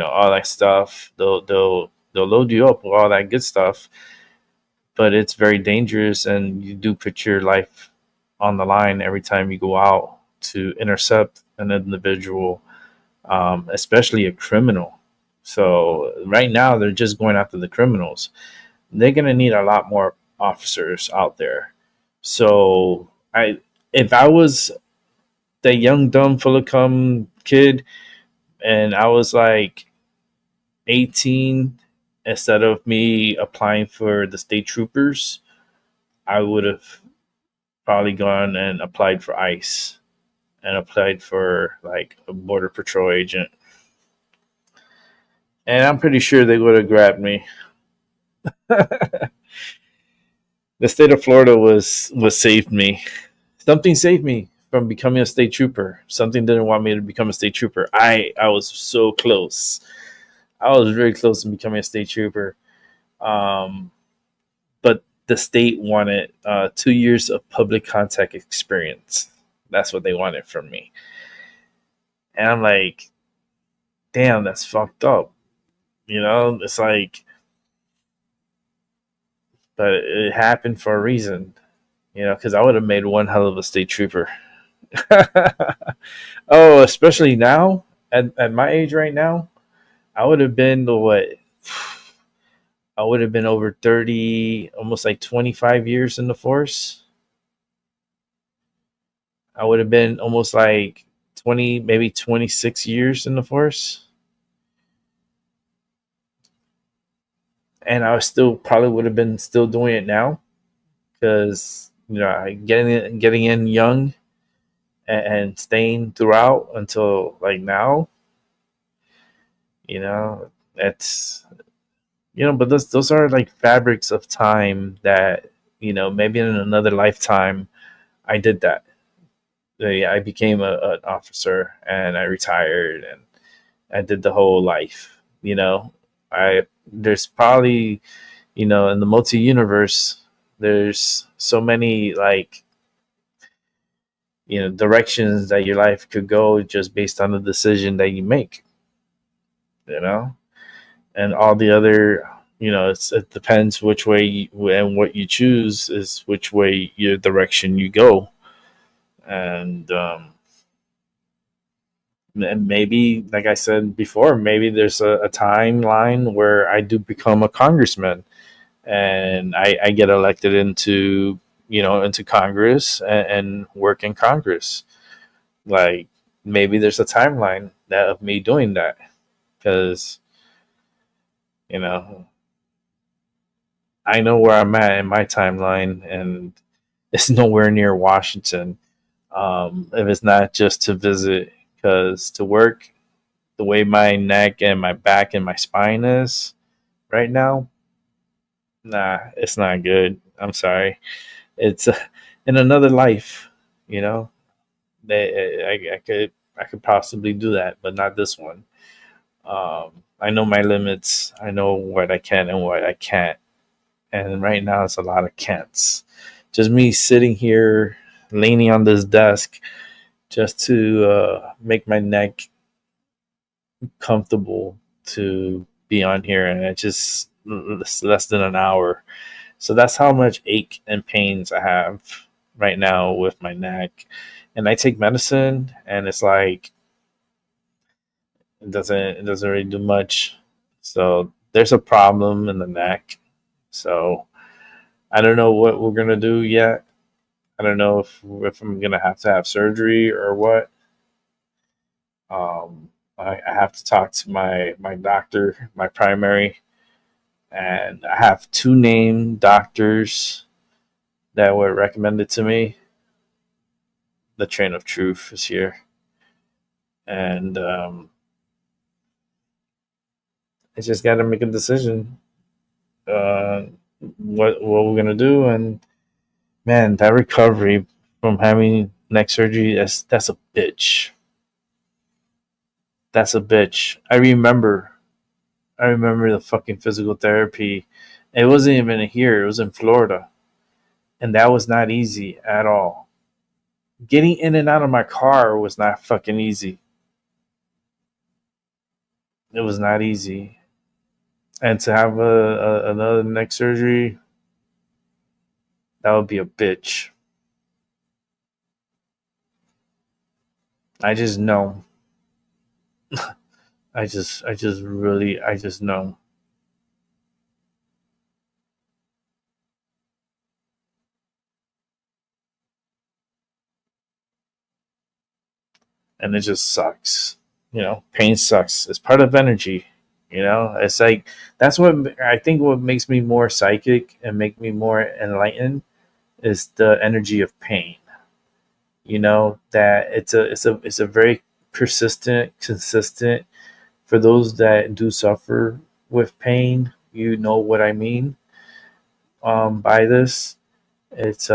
all that stuff. They'll load you up with all that good stuff, but it's very dangerous, and you do put your life on the line every time you go out to intercept an individual, especially a criminal. So right now they're just going after the criminals. They're going to need a lot more officers out there. So if I was that young, dumb, full of cum kid, and I was like 18, instead of me applying for the state troopers, I would have probably gone and applied for ICE and applied for like a border patrol agent. And I'm pretty sure they would have grabbed me. The state of Florida was saved me. Something saved me from becoming a state trooper. Something didn't want me to become a state trooper. I was so close. I was very close to becoming a state trooper. But the state wanted 2 years of public contact experience. That's what they wanted from me. And I'm like, damn, that's fucked up. It's like, but it happened for a reason, because I would have made one hell of a state trooper. Oh, especially now, at my age right now, I would have been I would have been over 30, almost like 25 years in the force. I would have been almost like 20, maybe 26 years in the force. And I probably would have been still doing it now, because getting in young and staying throughout until like now. That's but those are like fabrics of time that maybe in another lifetime I did that. I became an officer and I retired and I did the whole life. There's probably in the multi-universe, there's so many like directions that your life could go just based on the decision that you make. And all the other it depends which way and what you choose is which way your direction you go. And maybe, like I said before, maybe there's a timeline where I do become a congressman and I get elected into Congress and work in Congress. Like maybe there's a timeline of me doing that, because I know where I'm at in my timeline, and it's nowhere near Washington. If it's not just to visit, because to work the way my neck and my back and my spine is right now, nah, it's not good. I'm sorry. It's in another life, I could possibly do that, but not this one. I know my limits. I know what I can and what I can't. And right now, it's a lot of can'ts. Just me sitting here, leaning on this desk, just to make my neck comfortable to be on here, and it's less than an hour. So that's how much ache and pains I have right now with my neck. And I take medicine, and it's like it doesn't really do much. So there's a problem in the neck. So I don't know what we're gonna do yet. I don't know if I'm gonna have to have surgery or what. I have to talk to my doctor, my primary, and I have two named doctors that were recommended to me. The Train of Truth is here, and I just got to make a decision. What we're gonna do, and man, that recovery from having neck surgery, that's a bitch. That's a bitch. I remember the fucking physical therapy. It wasn't even here. It was in Florida, and that was not easy at all. Getting in and out of my car was not fucking easy. It was not easy, and to have another neck surgery, that would be a bitch. I just know. I just know. And it just sucks. Pain sucks. It's part of energy. It's like that's what I think. What makes me more psychic and make me more enlightened is the energy of pain. That it's a very persistent, consistent. For those that do suffer with pain, you know what I mean. By this, it's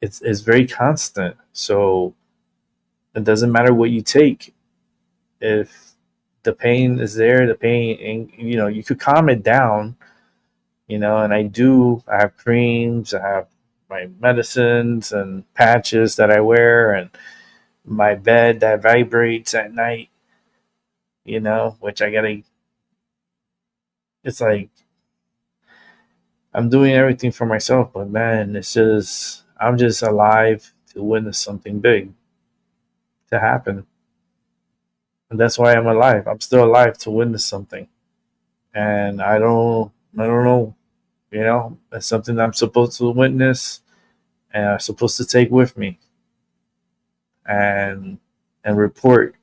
it's very constant. So it doesn't matter what you take. If the pain is there, the pain, and you could calm it down. And I have creams, I have my medicines and patches that I wear, and my bed that vibrates at night. Which I gotta. It's like I'm doing everything for myself, but man, I'm just alive to witness something big to happen. And that's why I'm alive. I'm still alive to witness something. And I don't know, it's something I'm supposed to witness and I'm supposed to take with me and report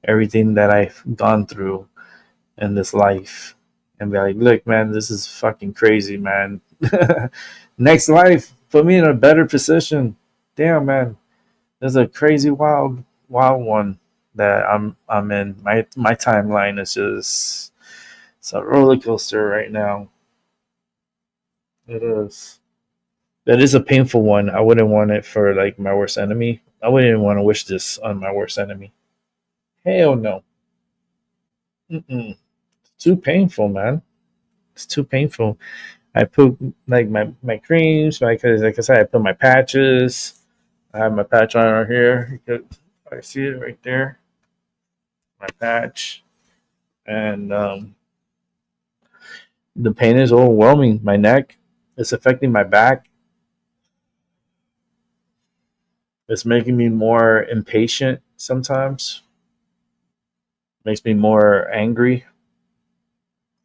everything that I've gone through in this life and be like, look, man, this is fucking crazy, man. Next life, put me in a better position. Damn, man. There's a crazy wild one that I'm in. My timeline is just it's a roller coaster right now. It is. That is a painful one. I wouldn't want it for like my worst enemy. I wouldn't even want to wish this on my worst enemy. Hell no. Mm-mm. It's too painful, man. It's too painful. I put like my creams, like I said, I put my patches. I have my patch on right here. I see it right there. My patch, and the pain is overwhelming. My neck, it's affecting my back. It's making me more impatient sometimes. Makes me more angry.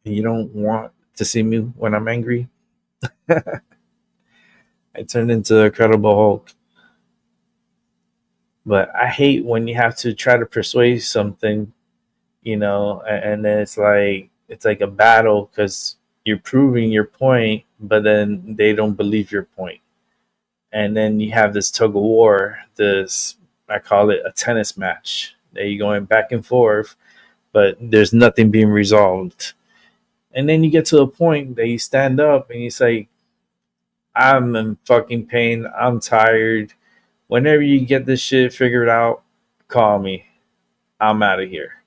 You don't want to see me when I'm angry. I turn into a Incredible Hulk. But I hate when you have to try to persuade something, and then it's like a battle because you're proving your point, but then they don't believe your point. And then you have this tug of war, I call it a tennis match. That you're going back and forth, but there's nothing being resolved. And then you get to a point that you stand up and you say, I'm in fucking pain. I'm tired. Whenever you get this shit figured out, call me. I'm out of here.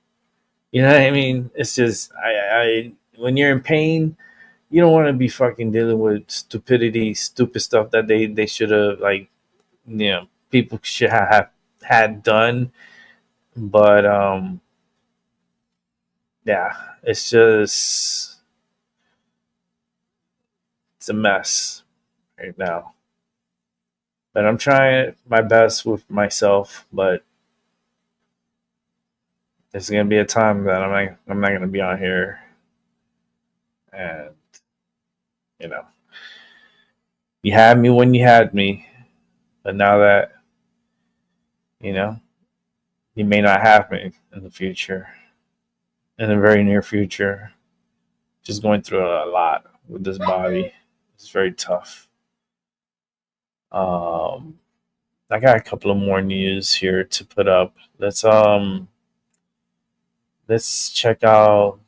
You know what I mean? It's just, I when you're in pain, you don't want to be fucking dealing with stupid stuff that they should have, people should have had done. But, yeah, it's just, it's a mess right now. But I'm trying my best with myself, but there's gonna be a time that I'm not gonna be on here, and you know, you had me when you had me, but now that, you know, you may not have me in the future, in the very near future. Just going through a lot with this body. It's very tough. I got a couple of more news here to put up. Let's check out.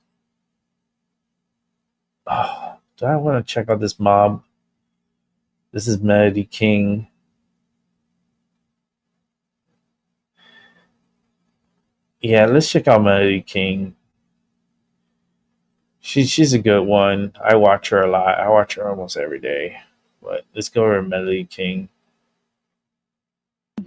Oh, do I want to check out this mob? This is Melody King. Yeah, let's check out Melody King. She's a good one. I watch her a lot. I watch her almost every day. But let's go over Melody King.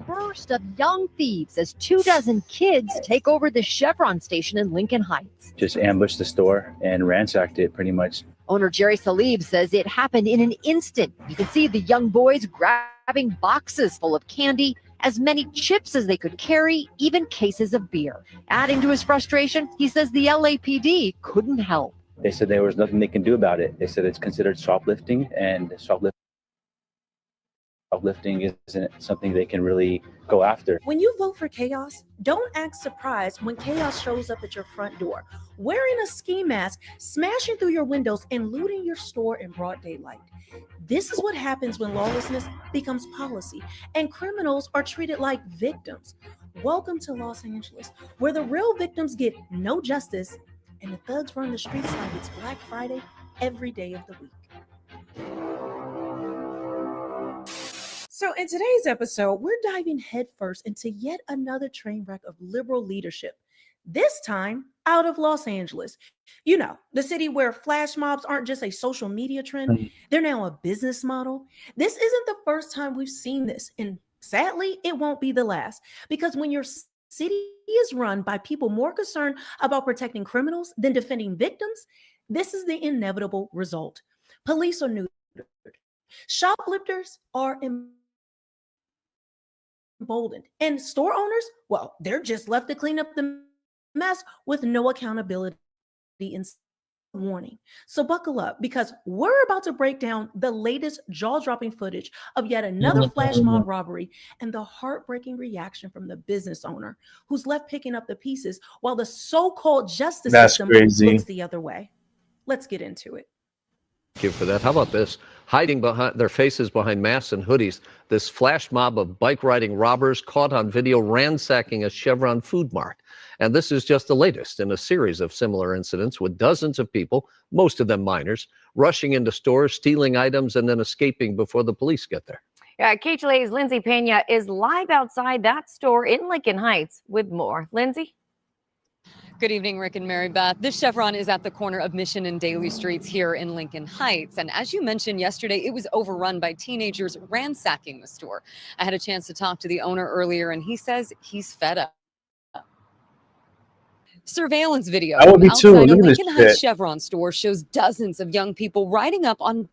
Burst of young thieves as 24 kids take over the Chevron station in Lincoln Heights. Just ambushed the store and ransacked it pretty much. Owner Jerry Salib says it happened in an instant. You can see the young boys grabbing boxes full of candy, as many chips as they could carry, even cases of beer. Adding to his frustration, he says the LAPD couldn't help. They said there was nothing they can do about it. They said it's considered shoplifting, and shoplifting isn't something they can really go after. When you vote for chaos, don't act surprised when chaos shows up at your front door, wearing a ski mask, smashing through your windows, and looting your store in broad daylight. This is what happens when lawlessness becomes policy and criminals are treated like victims. Welcome to Los Angeles, where the real victims get no justice and the thugs run the streets like it's Black Friday every day of the week. So in today's episode, we're diving headfirst into yet another train wreck of liberal leadership, this time out of Los Angeles. You know, the city where flash mobs aren't just a social media trend, they're now a business model. This isn't the first time we've seen this, and sadly, it won't be the last, because when your city is run by people more concerned about protecting criminals than defending victims, this is the inevitable result. Police are neutered. Shoplifters are emboldened. And store owners, well, they're just left to clean up the mess with no accountability and warning. So buckle up, because we're about to break down the latest jaw-dropping footage of yet another flash mob robbery and the heartbreaking reaction from the business owner who's left picking up the pieces while the so-called justice system looks the other way. Let's get into it. Thank you for that. How about this? Hiding behind their faces behind masks and hoodies, this flash mob of bike riding robbers caught on video ransacking a Chevron food mart. And this is just the latest in a series of similar incidents with dozens of people, most of them minors, rushing into stores, stealing items, and then escaping before the police get there. Yeah, KTLA's Lindsay Pena is live outside that store in Lincoln Heights with more. Lindsay? Good evening, Rick and Mary Beth. This Chevron is at the corner of Mission and Daly Streets here in Lincoln Heights. And as you mentioned yesterday, it was overrun by teenagers ransacking the store. I had a chance to talk to the owner earlier, and he says he's fed up. Surveillance video I would be too. outside a Look at this Lincoln Heights shit. Chevron store shows dozens of young people riding up on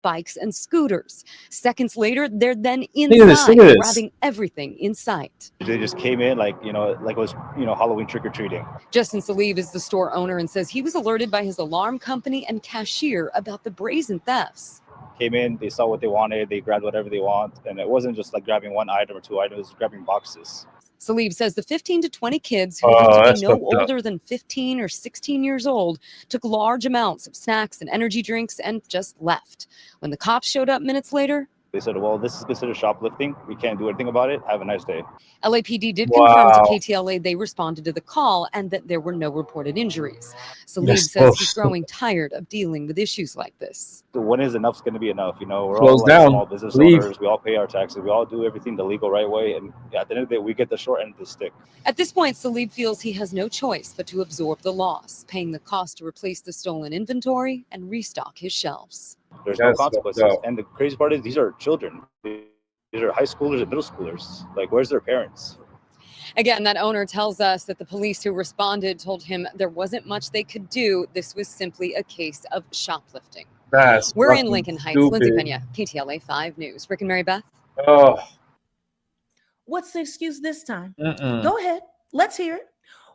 bikes and scooters. Seconds later, they're then inside, look at this. grabbing everything in sight. They just came in like it was, Halloween trick-or-treating. Justin Salib is the store owner and says he was alerted by his alarm company and cashier about the brazen thefts. Came in, they saw what they wanted, they grabbed whatever they want, and it wasn't just like grabbing one item or two items, it was grabbing boxes. Salib says the 15 to 20 kids who Oh, looked to that's be no fucked up. older than 15 or 16 years old took large amounts of snacks and energy drinks and just left. When the cops showed up minutes later, They said, well, this is considered shoplifting. We can't do anything about it. Have a nice day. LAPD did Wow. confirm to KTLA they responded to the call and that there were no reported injuries. Salib Yes. says he's growing tired of dealing with issues like this. So when is enough going to be enough? We're Close all down. small business Leave. owners. We all pay our taxes. We all do everything the legal right way. And at the end of the day, we get the short end of the stick. At this point, Salib feels he has no choice but to absorb the loss, paying the cost to replace the stolen inventory and restock his shelves. There's That's no fucked consequences. up. And the crazy part is these are children. These are high schoolers and middle schoolers. Like, where's their parents? Again, that owner tells us that the police who responded told him there wasn't much they could do. This was simply a case of shoplifting. That's We're in fucking Lincoln Heights. Lindsay stupid. Pena, KTLA 5 News. Rick and Mary Beth. Oh, What's the excuse this time? Mm-mm. Go ahead. Let's hear it.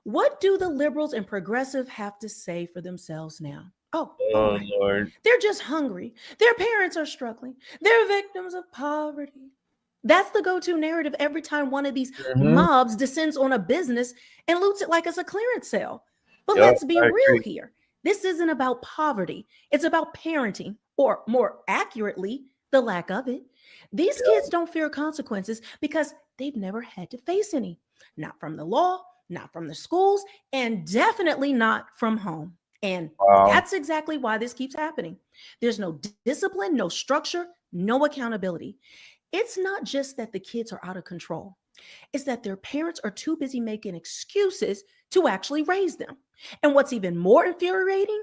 What do the liberals and progressive have to say for themselves now? Oh, Oh, right. Lord. They're just hungry. Their parents are struggling. They're victims of poverty. That's the go-to narrative every time one of these Mhm. mobs descends on a business and loots it like it's a clearance sale. But Yep, let's be I real agree. here. This isn't about poverty. It's about parenting, or more accurately, the lack of it. These kids don't fear consequences because they've never had to face any. Not from the law, not from the schools, and definitely not from home. And Wow. that's exactly why this keeps happening. There's no discipline, no structure, no accountability. It's not just that the kids are out of control, it's that their parents are too busy making excuses to actually raise them. And what's even more infuriating,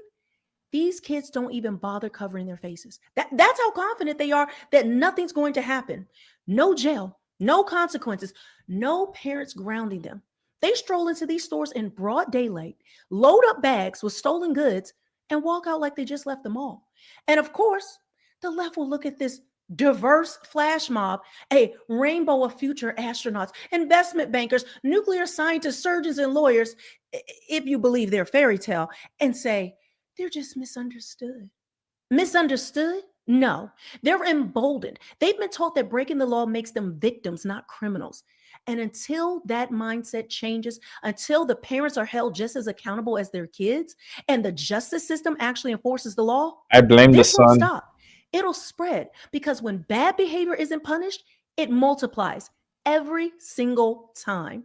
these kids don't even bother covering their faces. That's how confident they are that nothing's going to happen. No jail, no consequences, no parents grounding them. They stroll into these stores in broad daylight, load up bags with stolen goods, and walk out like they just left the mall. And of course, the left will look at this diverse flash mob, a rainbow of future astronauts, investment bankers, nuclear scientists, surgeons, and lawyers, if you believe their fairy tale, and say, they're just misunderstood. Misunderstood? No, they're emboldened. They've been taught that breaking the law makes them victims, not criminals. And until that mindset changes, until the parents are held just as accountable as their kids, and the justice system actually enforces the law, I blame the this won't sun. stop. It'll spread because when bad behavior isn't punished, it multiplies every single time.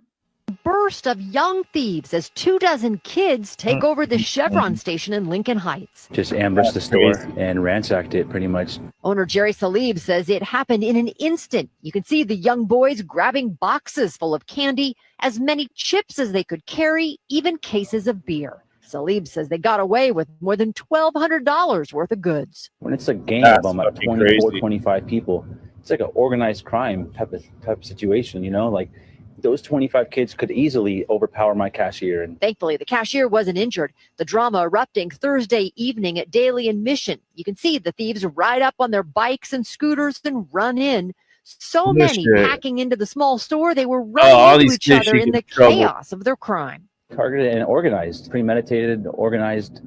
Burst of young thieves as 24 kids take over the Chevron station in Lincoln Heights. Just ambushed the store and ransacked it pretty much. Owner Jerry Salib says it happened in an instant. You can see the young boys grabbing boxes full of candy, as many chips as they could carry, even cases of beer. Salib says they got away with more than $1,200 worth of goods. When it's a gang That's of about fucking 24, crazy. 25 people, it's like an organized crime type of situation, you know? Like those 25 kids could easily overpower my cashier. And Thankfully, the cashier wasn't injured. The drama erupting Thursday evening at Daly and Mission. You can see the thieves ride up on their bikes and scooters and run in. So many packing into the small store, they were running into each other in the chaos of their crime. targeted and organized, premeditated, organized.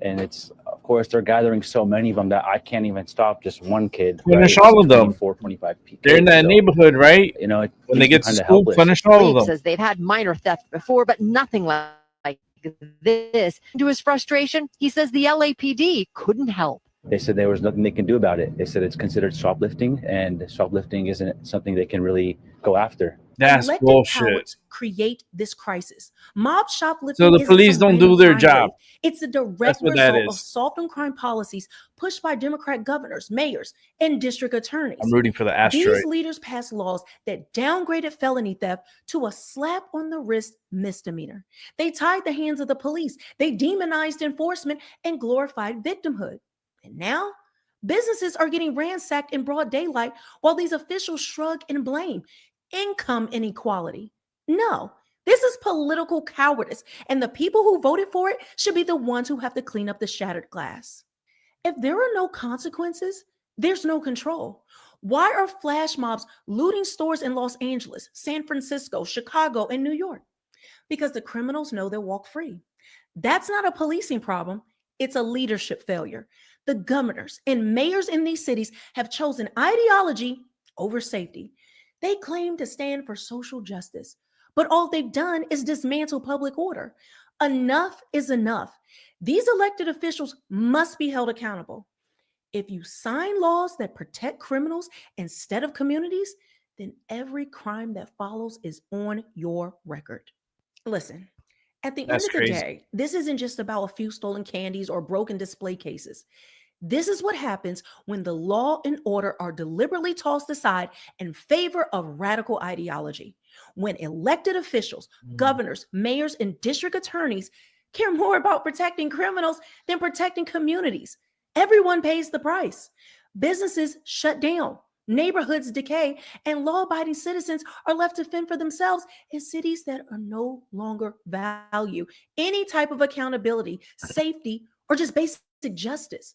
And it's, of course, they're gathering so many of them that I can't even stop just one kid. Finish right? all of them. 24, 25 people. They're in that neighborhood, right? You know, when they get to school, finish all of Salib them. says they've had minor theft before, but nothing like this. To his frustration, he says the LAPD couldn't help. They said there was nothing they can do about it. They said it's considered shoplifting, and shoplifting isn't something they can really go after. That's Elected bullshit. powers create this crisis. Mob shoplifting. So the isn't police some don't do random their crime job. wave. It's a direct That's what that result of is. soft on crime policies pushed by Democrat governors, mayors, and district attorneys. I'm rooting for the asteroid. These leaders passed laws that downgraded felony theft to a slap on the wrist misdemeanor. They tied the hands of the police. They demonized enforcement and glorified victimhood. And now, businesses are getting ransacked in broad daylight while these officials shrug and blame. Income inequality. No, this is political cowardice, and the people who voted for it should be the ones who have to clean up the shattered glass. If there are no consequences, there's no control. Why are flash mobs looting stores in Los Angeles, San Francisco, Chicago, and New York? Because the criminals know they'll walk free. That's not a policing problem, it's a leadership failure. The governors and mayors in these cities have chosen ideology over safety. They claim to stand for social justice, but all they've done is dismantle public order. Enough is enough. These elected officials must be held accountable. If you sign laws that protect criminals instead of communities, then every crime that follows is on your record. Listen, at the That's end of the crazy. day, this isn't just about a few stolen candies or broken display cases. This is what happens when the law and order are deliberately tossed aside in favor of radical ideology. When elected officials, governors, mayors, and district attorneys care more about protecting criminals than protecting communities. Everyone pays the price. Businesses shut down, neighborhoods decay, and law-abiding citizens are left to fend for themselves in cities that are no longer value any type of accountability, safety, or just basic justice.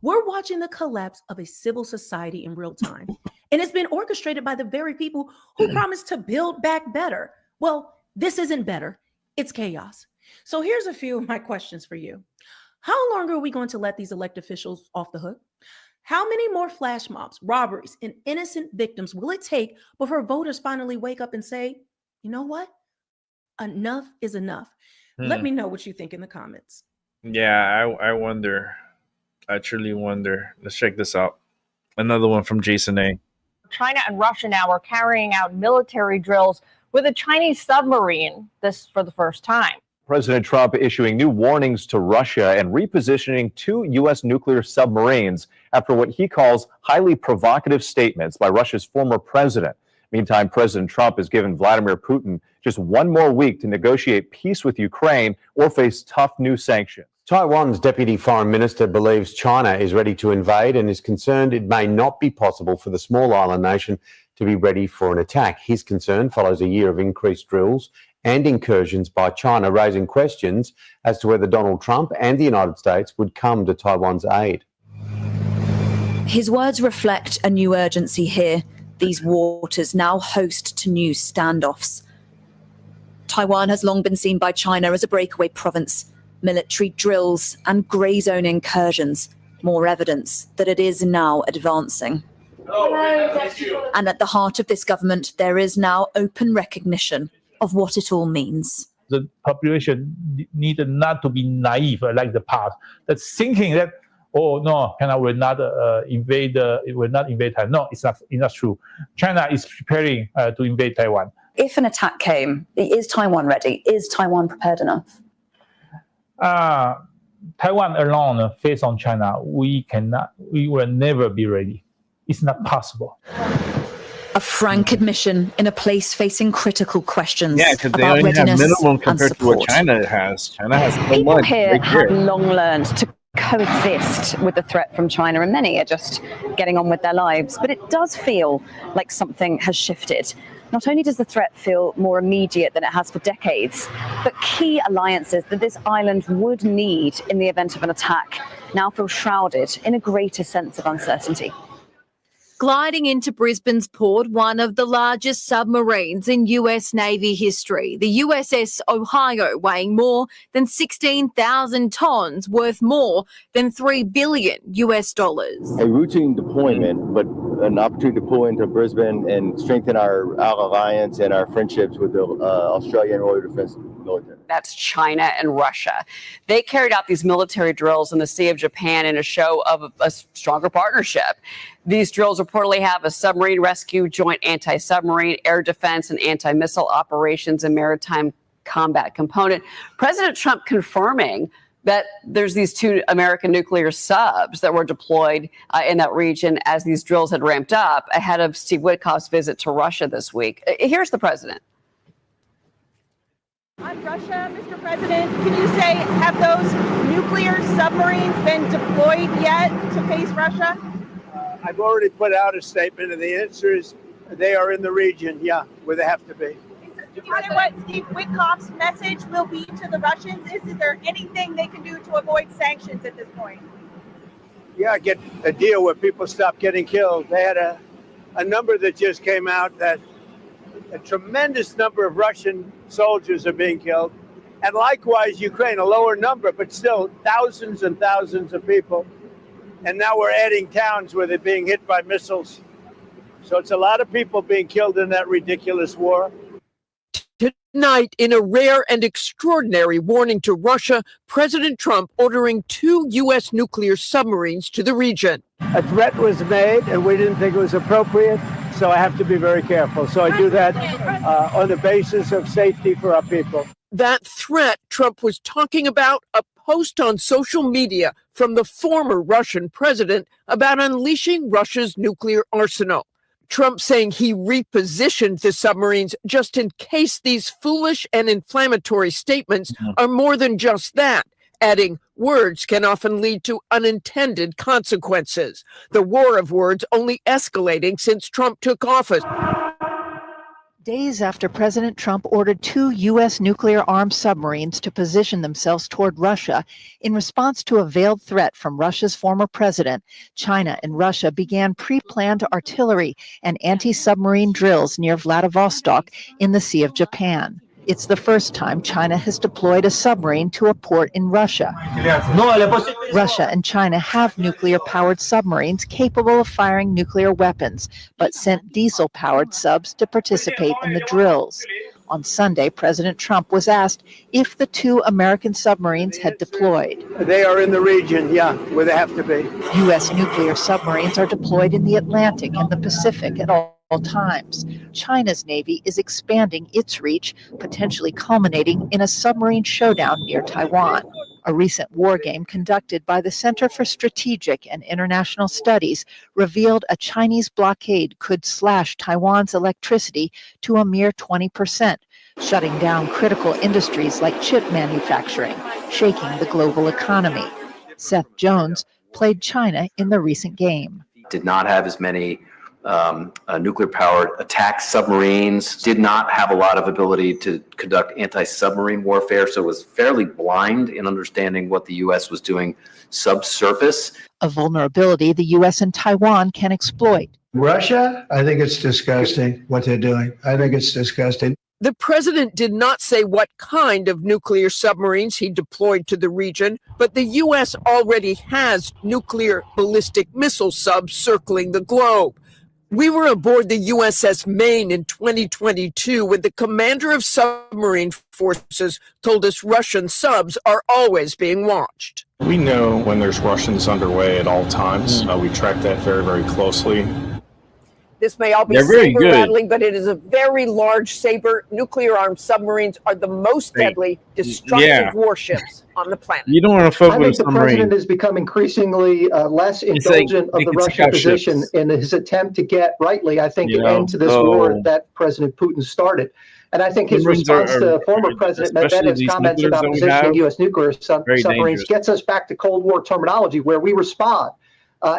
We're watching the collapse of a civil society in real time, and it's been orchestrated by the very people who promised to build back better. Well, this isn't better, it's chaos. So here's a few of my questions for you. How long are we going to let these elected officials off the hook? How many more flash mobs, robberies, and innocent victims will it take before voters finally wake up and say, you know what? Enough is enough. Let me know what you think in the comments. Yeah, I wonder. I truly wonder. Let's check this out. Another one from Jason A. China and Russia now are carrying out military drills with a Chinese submarine, this for the first time. President Trump issuing new warnings to Russia and repositioning 2 U.S. nuclear submarines after what he calls highly provocative statements by Russia's former president. Meantime, President Trump has given Vladimir Putin just 1 more week to negotiate peace with Ukraine or face tough new sanctions. Taiwan's deputy foreign minister believes China is ready to invade and is concerned it may not be possible for the small island nation to be ready for an attack. His concern follows a year of increased drills and incursions by China, raising questions as to whether Donald Trump and the United States would come to Taiwan's aid. His words reflect a new urgency here. These waters now host to new standoffs. Taiwan has long been seen by China as a breakaway province. Military drills and grey zone incursions, more evidence that it is now advancing. And at the heart of this government, there is now open recognition of what it all means. The population needed not to be naive like the past. That's thinking that, oh no, China will not invade. It will not invade Taiwan. No, it's not true. China is preparing to invade Taiwan. If an attack came, is Taiwan ready? Is Taiwan prepared enough? Taiwan alone, face on China, we will never be ready. It's not possible. A frank admission in a place facing critical questions. Yeah, because they about only have readiness minimum compared and to what support. China has. China has so People much. here right have there. long learned to coexist with the threat from China, and many are just getting on with their lives. But it does feel like something has shifted. Not only does the threat feel more immediate than it has for decades, but key alliances that this island would need in the event of an attack now feel shrouded in a greater sense of uncertainty. Gliding into Brisbane's port, one of the largest submarines in US Navy history, the USS Ohio, weighing more than 16,000 tons, worth more than $3 billion. A routine deployment, but an opportunity to pull into Brisbane and strengthen our alliance and our friendships with the Australian Royal Defence Military. That's China and Russia. They carried out these military drills in the Sea of Japan in a show of a stronger partnership. These drills reportedly have a submarine rescue, joint anti-submarine, air defense, and anti-missile operations and maritime combat component. President Trump confirming that there's these 2 American nuclear subs that were deployed in that region as these drills had ramped up ahead of Steve Witkoff's visit to Russia this week. Here's the president. On Russia, Mr. President, can you say, have those nuclear submarines been deployed yet to face Russia? I've already put out a statement, and the answer is they are in the region, yeah, where they have to be. Do you know what Steve Witkoff's message will be to the Russians? Is there anything they can do to avoid sanctions at this point? Yeah, get a deal where people stop getting killed. They had a number that just came out that a tremendous number of Russian soldiers are being killed. And likewise, Ukraine, a lower number, but still thousands and thousands of people. And now we're adding towns where they're being hit by missiles. So it's a lot of people being killed in that ridiculous war. Tonight, in a rare and extraordinary warning to Russia, President Trump ordering 2 U.S. nuclear submarines to the region. A threat was made, and we didn't think it was appropriate, so I have to be very careful. So I do that on the basis of safety for our people. That threat Trump was talking about, a post on social media from the former Russian president about unleashing Russia's nuclear arsenal. Trump saying he repositioned the submarines just in case these foolish and inflammatory statements are more than just that, adding words can often lead to unintended consequences. The war of words only escalating since Trump took office. Days after President Trump ordered 2 U.S. nuclear-armed submarines to position themselves toward Russia in response to a veiled threat from Russia's former president, China and Russia began pre-planned artillery and anti-submarine drills near Vladivostok in the Sea of Japan. It's the first time China has deployed a submarine to a port in Russia. Russia and China have nuclear-powered submarines capable of firing nuclear weapons, but sent diesel-powered subs to participate in the drills. On Sunday, President Trump was asked if the two American submarines had deployed. They are in the region, yeah, where they have to be. U.S. nuclear submarines are deployed in the Atlantic and the Pacific at all times. China's Navy is expanding its reach, potentially culminating in a submarine showdown near Taiwan. A recent war game conducted by the Center for Strategic and International Studies revealed a Chinese blockade could slash Taiwan's electricity to a mere 20%, shutting down critical industries like chip manufacturing, shaking the global economy. Seth Jones played China in the recent game. Did not have as many nuclear-powered attack submarines, did not have a lot of ability to conduct anti-submarine warfare, so was fairly blind in understanding what the U.S. was doing subsurface. A vulnerability the U.S. and Taiwan can exploit. Russia, I think it's disgusting what they're doing. I think it's disgusting. The president did not say what kind of nuclear submarines he deployed to the region, but the U.S. already has nuclear ballistic missile subs circling the globe. We were aboard the USS Maine in 2022 when the commander of submarine forces told us Russian subs are always being watched. We know when there's Russians underway at all times. We track that very, very closely. This may all be saber rattling, but it is a very large saber. Nuclear-armed submarines are the most deadly, destructive warships on the planet. You don't want to fuck with a the president has become increasingly less indulgent of the Russian position in his attempt to get, rightly, I think, an end to this war that President Putin started. And I think his response to former President Medvedev's comments about positioning U.S. nuclear submarines gets us back to Cold War terminology, where we respond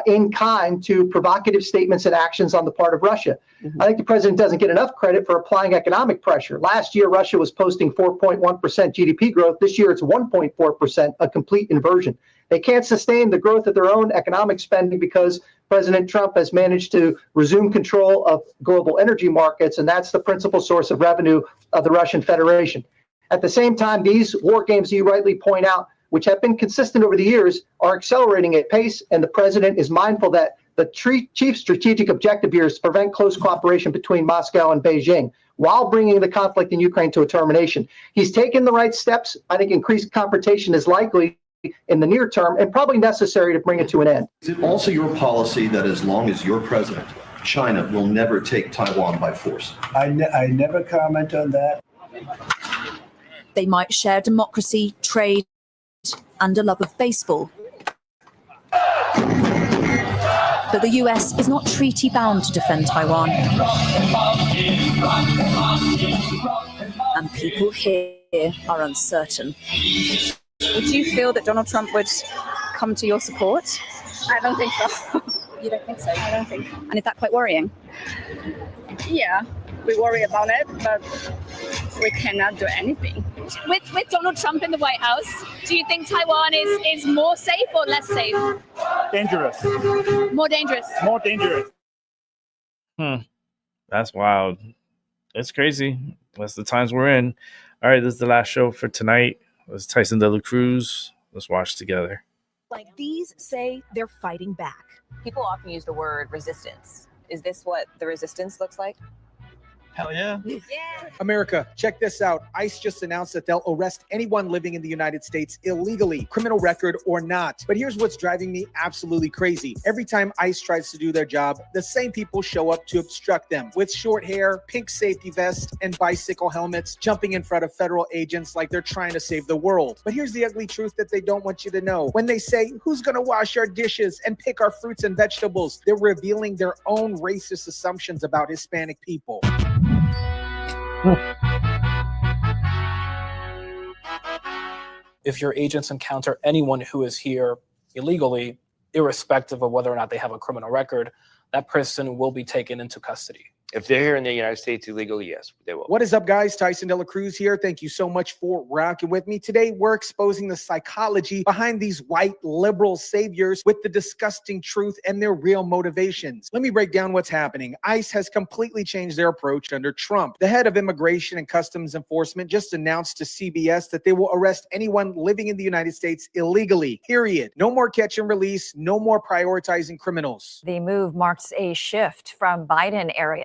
in kind to provocative statements and actions on the part of Russia. I think the president doesn't get enough credit for applying economic pressure. Last year, Russia was posting 4.1% GDP growth. This year, it's 1.4%, a complete inversion. They can't sustain the growth of their own economic spending because President Trump has managed to resume control of global energy markets, and that's the principal source of revenue of the Russian Federation. At the same time, these war games you rightly point out, which have been consistent over the years, are accelerating at pace, and the president is mindful that the chief strategic objective here is to prevent close cooperation between Moscow and Beijing while bringing the conflict in Ukraine to a termination. He's taken the right steps. I think increased confrontation is likely in the near term and probably necessary to bring it to an end. Is it also your policy that as long as you're president, China will never take Taiwan by force? I never comment on that. They might share democracy, trade, and a love of baseball. But the US is not treaty bound to defend Taiwan. And people here are uncertain. Would you feel that Donald Trump would come to your support? I don't think so. You don't think so? I don't think. And is that quite worrying? Yeah, we worry about it, but we cannot do anything. With Donald Trump in the White House, do you think Taiwan is more safe or less safe? Dangerous. More dangerous. More dangerous. That's wild. It's crazy. That's the times we're in. All right, this is the last show for tonight. It was Tyson De La Cruz. Let's watch together. Like these say they're fighting back. People often use the word resistance. Is this what the resistance looks like? Hell yeah. America, check this out. ICE just announced that they'll arrest anyone living in the United States illegally, criminal record or not. But here's what's driving me absolutely crazy. Every time ICE tries to do their job, the same people show up to obstruct them with short hair, pink safety vests, and bicycle helmets, jumping in front of federal agents like they're trying to save the world. But here's the ugly truth that they don't want you to know. When they say, who's gonna wash our dishes and pick our fruits and vegetables, they're revealing their own racist assumptions about Hispanic people. If your agents encounter anyone who is here illegally, irrespective of whether or not they have a criminal record, that person will be taken into custody. If they're here in the United States illegally, yes, they will. What is up, guys? Tyson De La Cruz here. Thank you so much for rocking with me. Today, we're exposing the psychology behind these white liberal saviors with the disgusting truth and their real motivations. Let me break down what's happening. ICE has completely changed their approach under Trump. The head of Immigration and Customs Enforcement just announced to CBS that they will arrest anyone living in the United States illegally, period. No more catch and release, no more prioritizing criminals. The move marks a shift from Biden-era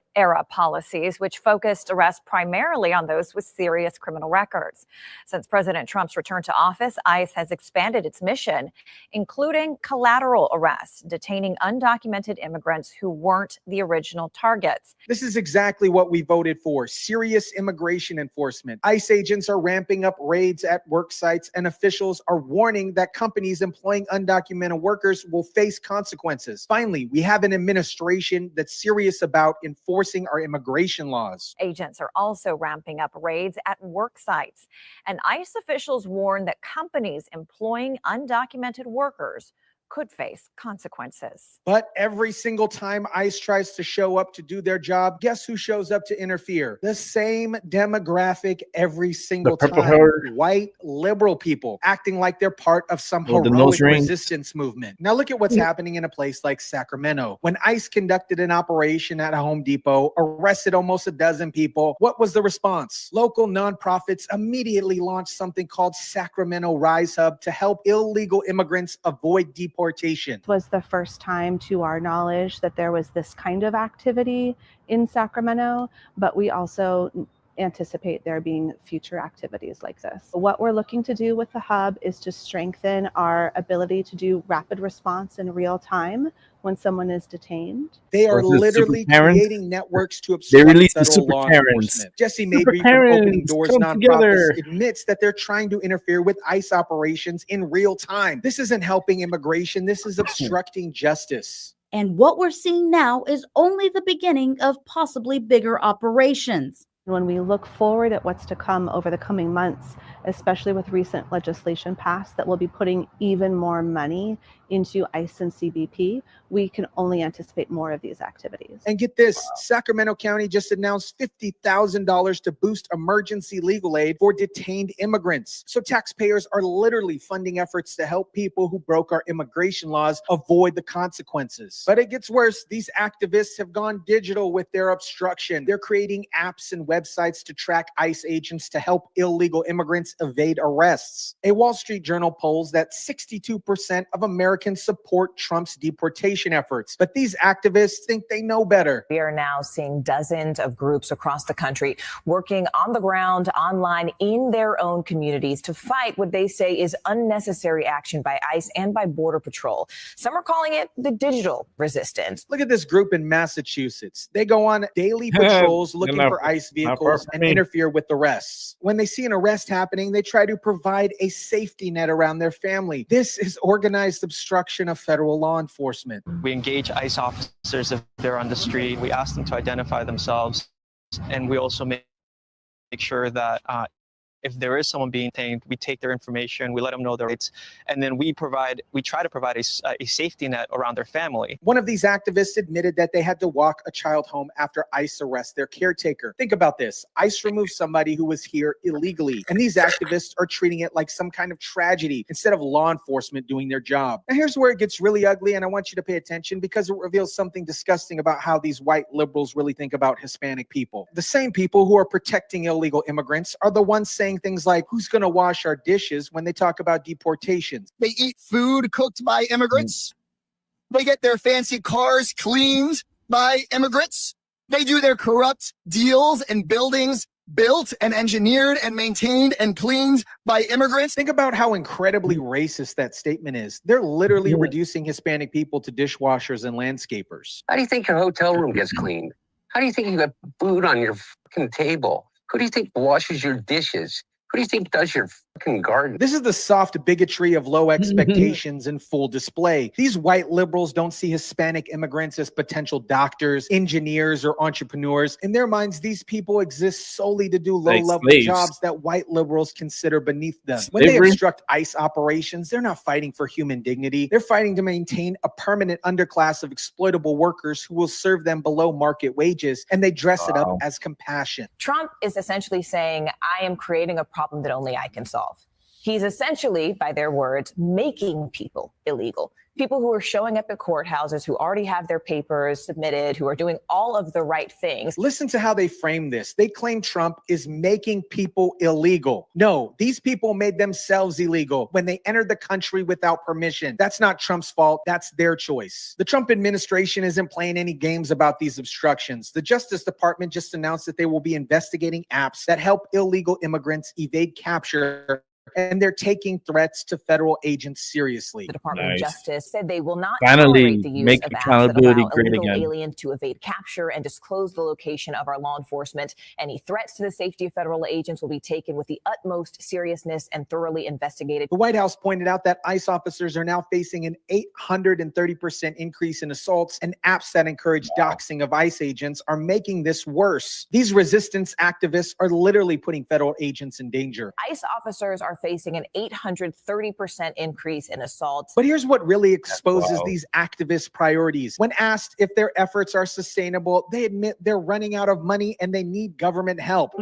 policies, which focused arrests primarily on those with serious criminal records. Since President Trump's return to office, ICE has expanded its mission, including collateral arrests, detaining undocumented immigrants who weren't the original targets. This is exactly what we voted for, serious immigration enforcement. ICE agents are ramping up raids at work sites, and officials are warning that companies employing undocumented workers will face consequences. Finally, we have an administration that's serious about enforcing our immigration laws. Agents are also ramping up raids at work sites, and ICE officials warn that companies employing undocumented workers could face consequences. But every single time ICE tries to show up to do their job, guess who shows up to interfere? The same demographic every single time. White liberal people acting like they're part of some heroic resistance movement. Now look at what's happening in a place like Sacramento. When ICE conducted an operation at a Home Depot, arrested almost a dozen people, what was the response? Local nonprofits immediately launched something called Sacramento Rise Hub to help illegal immigrants avoid deportation. Was the first time to our knowledge that there was this kind of activity in Sacramento, but we also anticipate there being future activities like this. What we're looking to do with the hub is to strengthen our ability to do rapid response in real time when someone is detained. They are literally creating networks to obstruct federal law enforcement. Jesse Mabry from Opening Doors Nonprofits admits that they're trying to interfere with ICE operations in real time. This isn't helping immigration. This is obstructing justice. And what we're seeing now is only the beginning of possibly bigger operations. When we look forward at what's to come over the coming months, especially with recent legislation passed that will be putting even more money into ICE and CBP, we can only anticipate more of these activities. And get this, Sacramento County just announced $50,000 to boost emergency legal aid for detained immigrants. So taxpayers are literally funding efforts to help people who broke our immigration laws avoid the consequences. But it gets worse. These activists have gone digital with their obstruction. They're creating apps and websites to track ICE agents to help illegal immigrants evade arrests. A Wall Street Journal polls that 62% of Americans support Trump's deportation efforts. But these activists think they know better. We are now seeing dozens of groups across the country working on the ground, online, in their own communities to fight what they say is unnecessary action by ICE and by Border Patrol. Some are calling it the digital resistance. Look at this group in Massachusetts. They go on daily patrols looking for ICE vehicles and interfere with arrests. When they see an arrest happening, they try to provide a safety net around their family. This is organized obstruction of federal law enforcement. We engage ICE officers if they're on the street. We ask them to identify themselves, and we also make sure that if there is someone being detained, we take their information, we let them know their rights, and then we try to provide a safety net around their family. One of these activists admitted that they had to walk a child home after ICE arrests their caretaker. Think about this. ICE removed somebody who was here illegally, and these activists are treating it like some kind of tragedy instead of law enforcement doing their job. Now here's where it gets really ugly, and I want you to pay attention because it reveals something disgusting about how these white liberals really think about Hispanic people. The same people who are protecting illegal immigrants are the ones saying things like, who's going to wash our dishes when they talk about deportations. They eat food cooked by immigrants. They get their fancy cars cleaned by immigrants. They do their corrupt deals and buildings built and engineered and maintained and cleaned by immigrants. Think about how incredibly racist that statement is. They're literally reducing Hispanic people to dishwashers and landscapers. How do you think your hotel room gets cleaned? How do you think you got food on your fucking table? Who do you think washes your dishes? Who do you think does your garden. This is the soft bigotry of low expectations in full display. These white liberals don't see Hispanic immigrants as potential doctors, engineers, or entrepreneurs. In their minds, these people exist solely to do low-level jobs that white liberals consider beneath them. When they obstruct ICE operations, they're not fighting for human dignity. They're fighting to maintain a permanent underclass of exploitable workers who will serve them below market wages, and they dress it up as compassion. Trump is essentially saying, I am creating a problem that only I can solve. He's essentially, by their words, making people illegal. People who are showing up at courthouses, who already have their papers submitted, who are doing all of the right things. Listen to how they frame this. They claim Trump is making people illegal. No, these people made themselves illegal when they entered the country without permission. That's not Trump's fault. That's their choice. The Trump administration isn't playing any games about these obstructions. The Justice Department just announced that they will be investigating apps that help illegal immigrants evade capture, and they're taking threats to federal agents seriously. The Department of Justice said they will not Finally, tolerate the use make of apps that accountability allow great illegal again. aliens to evade capture and disclose the location of our law enforcement. Any threats to the safety of federal agents will be taken with the utmost seriousness and thoroughly investigated. The White House pointed out that ICE officers are now facing an 830% increase in assaults, and apps that encourage doxing of ICE agents are making this worse. These resistance activists are literally putting federal agents in danger. ICE officers are facing an 830% increase in assaults. But here's what really exposes these activists' priorities. When asked if their efforts are sustainable, they admit they're running out of money and they need government help.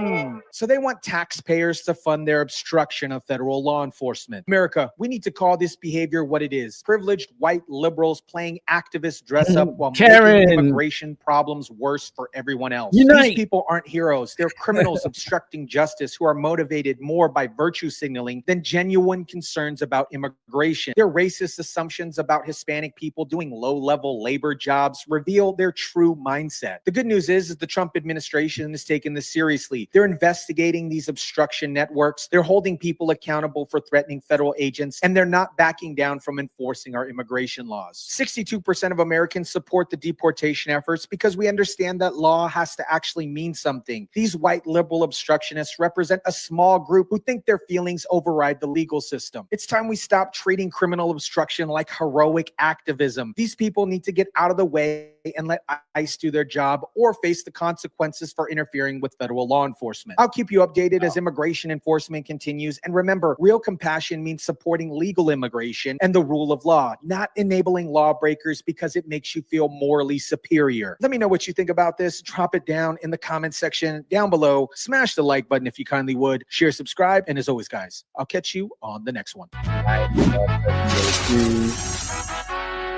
So they want taxpayers to fund their obstruction of federal law enforcement. America, we need to call this behavior what it is. Privileged white liberals playing activist dress up while making immigration problems worse for everyone else. These people aren't heroes. They're criminals obstructing justice who are motivated more by virtue signaling than genuine concerns about immigration. Their racist assumptions about Hispanic people doing low-level labor jobs reveal their true mindset. The good news is the Trump administration is taking this seriously. They're investigating these obstruction networks. They're holding people accountable for threatening federal agents, and they're not backing down from enforcing our immigration laws. 62% of Americans support the deportation efforts because we understand that law has to actually mean something. These white liberal obstructionists represent a small group who think their feelings override the legal system. It's time we stop treating criminal obstruction like heroic activism. These people need to get out of the way and let ICE do their job or face the consequences for interfering with federal law enforcement. I'll keep you updated as immigration enforcement continues. And remember, real compassion means supporting legal immigration and the rule of law, not enabling lawbreakers because it makes you feel morally superior. Let me know what you think about this. Drop it down in the comment section down below. Smash the like button if you kindly would. Share, subscribe, and as always, guys, I'll catch you on the next one.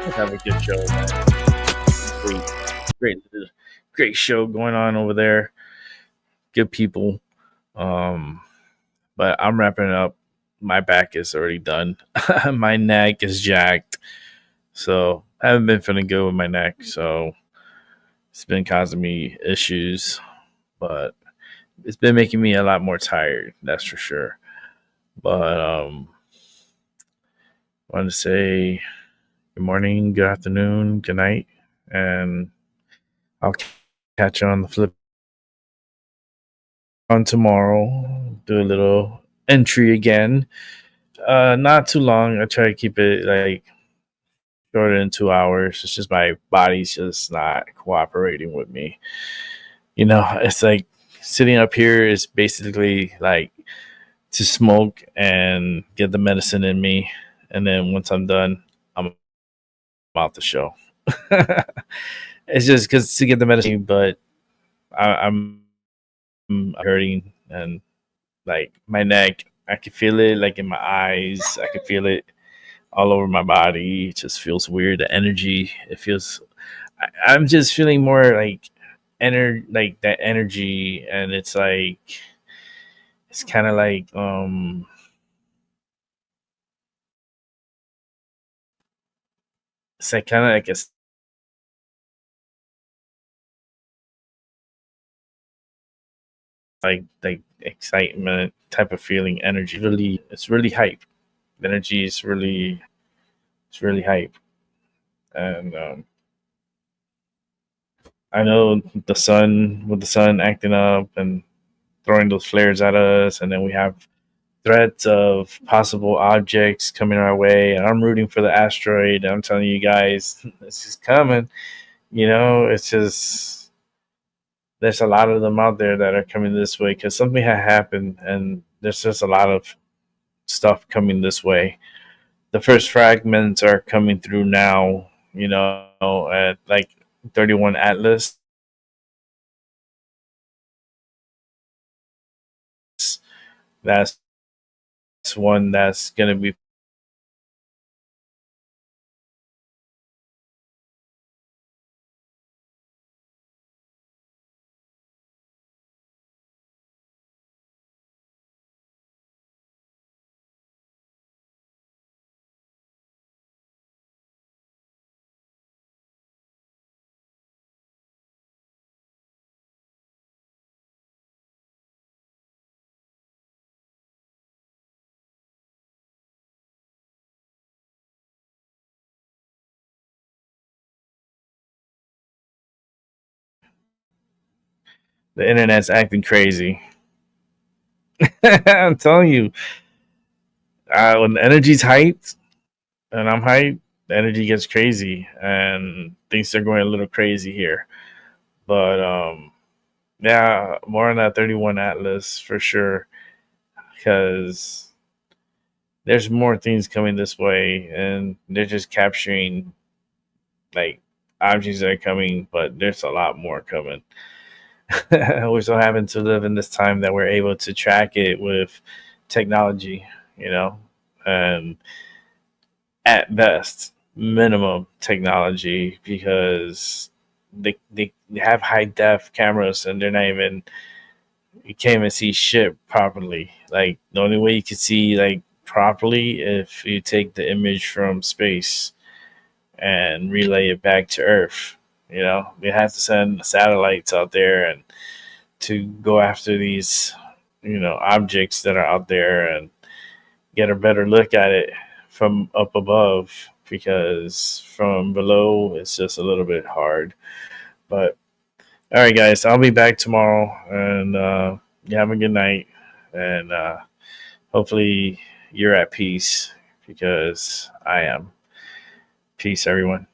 Let's have a good show, man. Great show going on over there. Good people. But I'm wrapping up. My back is already done. My neck is jacked. So I haven't been feeling good with my neck. So it's been causing me issues. But it's been making me a lot more tired. That's for sure. But I want to say good morning, good afternoon, good night. And I'll catch you on the flip on tomorrow. Do a little entry again. Not too long. I try to keep it like shorter than 2 hours. It's just my body's just not cooperating with me. You know, it's like sitting up here is basically like to smoke and get the medicine in me. And then once I'm done, I'm out the show. It's just because to get the medicine, but I'm hurting and like my neck, I can feel it like in my eyes. I can feel it all over my body. It just feels weird. The energy, it feels, I'm just feeling more like like that energy. And it's like, it's kind of like, it's like kind of like a like excitement type of feeling, energy. Really, it's really hype. The energy is really, it's really hype. And I know with the sun acting up and throwing those flares at us, and then we have threats of possible objects coming our way, and I'm rooting for the asteroid. I'm telling you guys, this is coming. You know, it's just there's a lot of them out there that are coming this way because something had happened, and there's just a lot of stuff coming this way. The first fragments are coming through now, you know, at like 31 Atlas. That's one that's going to be the internet's acting crazy. I'm telling you, when the energy's hyped and I'm hyped, the energy gets crazy and things are going a little crazy here. But yeah, more on that 31 Atlas for sure, because there's more things coming this way, and they're just capturing like objects that are coming, but there's a lot more coming. We're so happen to live in this time that we're able to track it with technology, you know, and at best, minimum technology, because they have high def cameras and they're not even, you can't even see shit properly. Like the only way you can see like properly if you take the image from space and relay it back to Earth. You know, they have to send satellites out there and to go after these, you know, objects that are out there and get a better look at it from up above, because from below it's just a little bit hard. But all right, guys, I'll be back tomorrow, and you have a good night, and hopefully you're at peace, because I am. Peace, everyone.